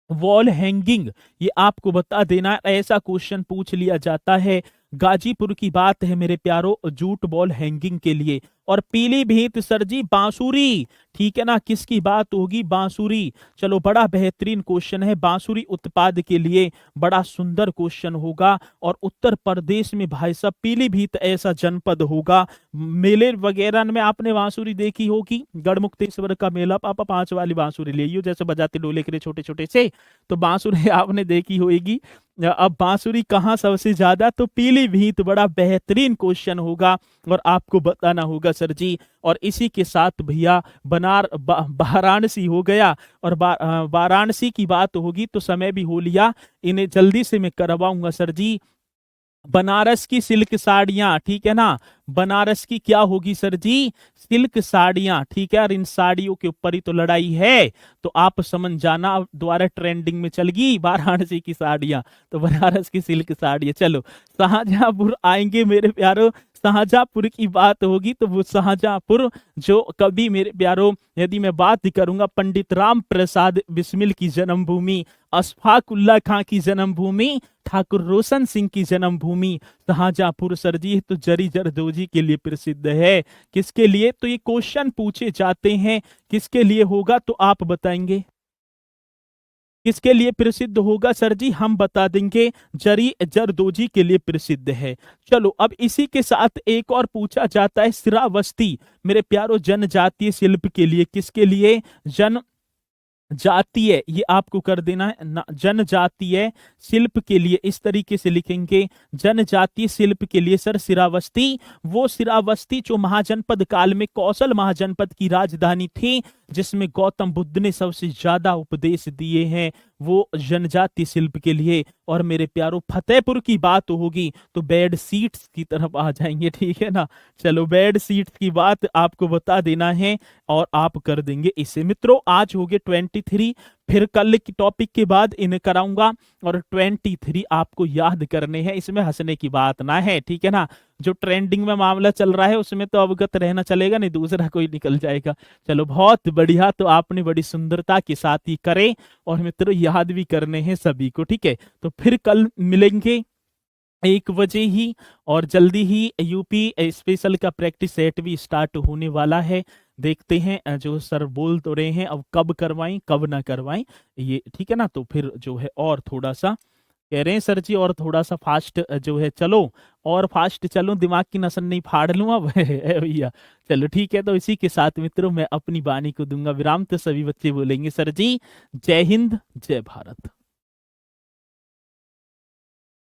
वॉल हैंगिंग, ये आपको बता देना। ऐसा क्वेश्चन पूछ लिया जाता है। गाजीपुर की बात है मेरे प्यारो, जूट बॉल हैंगिंग के लिए। और पीलीभीत सर जी बांसुरी, ठीक है ना? किसकी बात होगी? बांसुरी। चलो, बड़ा बेहतरीन क्वेश्चन है, बांसुरी उत्पाद के लिए बड़ा सुंदर क्वेश्चन होगा। और उत्तर प्रदेश में भाई साहब पीलीभीत ऐसा जनपद होगा, मेले वगैरह में आपने बांसुरी देखी होगी। गढ़मुक्तेश्वर का मेला, पापा 5 वाली बांसुरी ले, जैसे बजाते डोले के छोटे छोटे से, तो बांसुरी आपने देखी होगी। अब बांसुरी कहाँ सबसे ज्यादा? तो पीलीभीत। बड़ा बेहतरीन क्वेश्चन होगा और आपको बताना होगा सर जी। और इसी के साथ भैया वाराणसी हो गया। और वाराणसी की बात होगी तो समय भी हो लिया, इन्हें जल्दी से मैं करवाऊंगा सर जी। बनारस की सिल्क साड़ियां, ठीक है ना? बनारस की क्या होगी सर जी? सिल्क साड़ियां, ठीक है। और इन साड़ियों के ऊपर ही तो लड़ाई है, तो आप समझ जाना। अब दोबारा ट्रेंडिंग में चल गई वाराणसी की साड़ियां, तो बनारस की सिल्क साड़ियां। चलो, शाहजहांपुर आएंगे मेरे प्यारो। शाहजहांपुर की बात होगी तो वो शाहजहांपुर जो कभी मेरे प्यारो, यदि मैं बात करूंगा, पंडित राम प्रसाद बिस्मिल की जन्मभूमि, अशफाकुल्ला खां की जन्मभूमि, ठाकुर रोशन सिंह की जन्मभूमि शाहजहांपुर सर जी तो जरी जरदोजी के लिए प्रसिद्ध है। किसके लिए? तो ये क्वेश्चन पूछे जाते हैं, किसके लिए होगा तो आप बताएंगे, किसके लिए प्रसिद्ध होगा सर जी? हम बता देंगे, जरी जरदोजी के लिए प्रसिद्ध है। चलो, अब इसी के साथ एक और पूछा जाता है, श्रावस्ती मेरे प्यारो जनजातीय शिल्प के लिए। किसके लिए? जन जातीय, ये आपको कर देना है जनजातीय शिल्प के लिए। इस तरीके से लिखेंगे, जनजातीय शिल्प के लिए सर श्रावस्ती। वो श्रावस्ती जो महाजनपद काल में कौशल महाजनपद की राजधानी थी, जिसमें गौतम बुद्ध ने सबसे ज्यादा उपदेश दिए हैं, वो जनजातीय शिल्प के लिए। और मेरे प्यारो फतेहपुर की बात होगी तो बेड सीट्स की तरफ आ जाएंगे, ठीक है ना? चलो, बेड सीट्स की बात आपको बता देना है और आप कर देंगे इसे। मित्रों, आज हो गए 23, फिर कल की टॉपिक के बाद इन्हें कराऊंगा। और 23 आपको याद करने हैं, इसमें हंसने की बात ना है, ठीक है ना? जो ट्रेंडिंग में मामला चल रहा है उसमें तो अवगत रहना चलेगा, नहीं दूसरा कोई निकल जाएगा। चलो, बहुत बढ़िया, तो आपने बड़ी सुंदरता के साथ ही करे और मित्रों याद भी करने हैं सभी को, ठीक है? तो फिर कल मिलेंगे 1 बजे ही। और जल्दी ही यूपी स्पेशल का प्रैक्टिस सेट भी स्टार्ट होने वाला है। देखते हैं जो सर बोल तो रहे हैं, अब कब करवाएं कब ना करवाएं ये, ठीक है ना। तो फिर जो है और थोड़ा सा कह रहे हैं सर जी, और थोड़ा सा फास्ट जो है चलो, और फास्ट चलो, दिमाग की नसन नहीं फाड़ लूं अब है भैया। चलो ठीक है, तो इसी के साथ मित्रों मैं अपनी वाणी को दूंगा विराम, तो सभी बच्चे बोलेंगे सर जी जय हिंद जय भारत।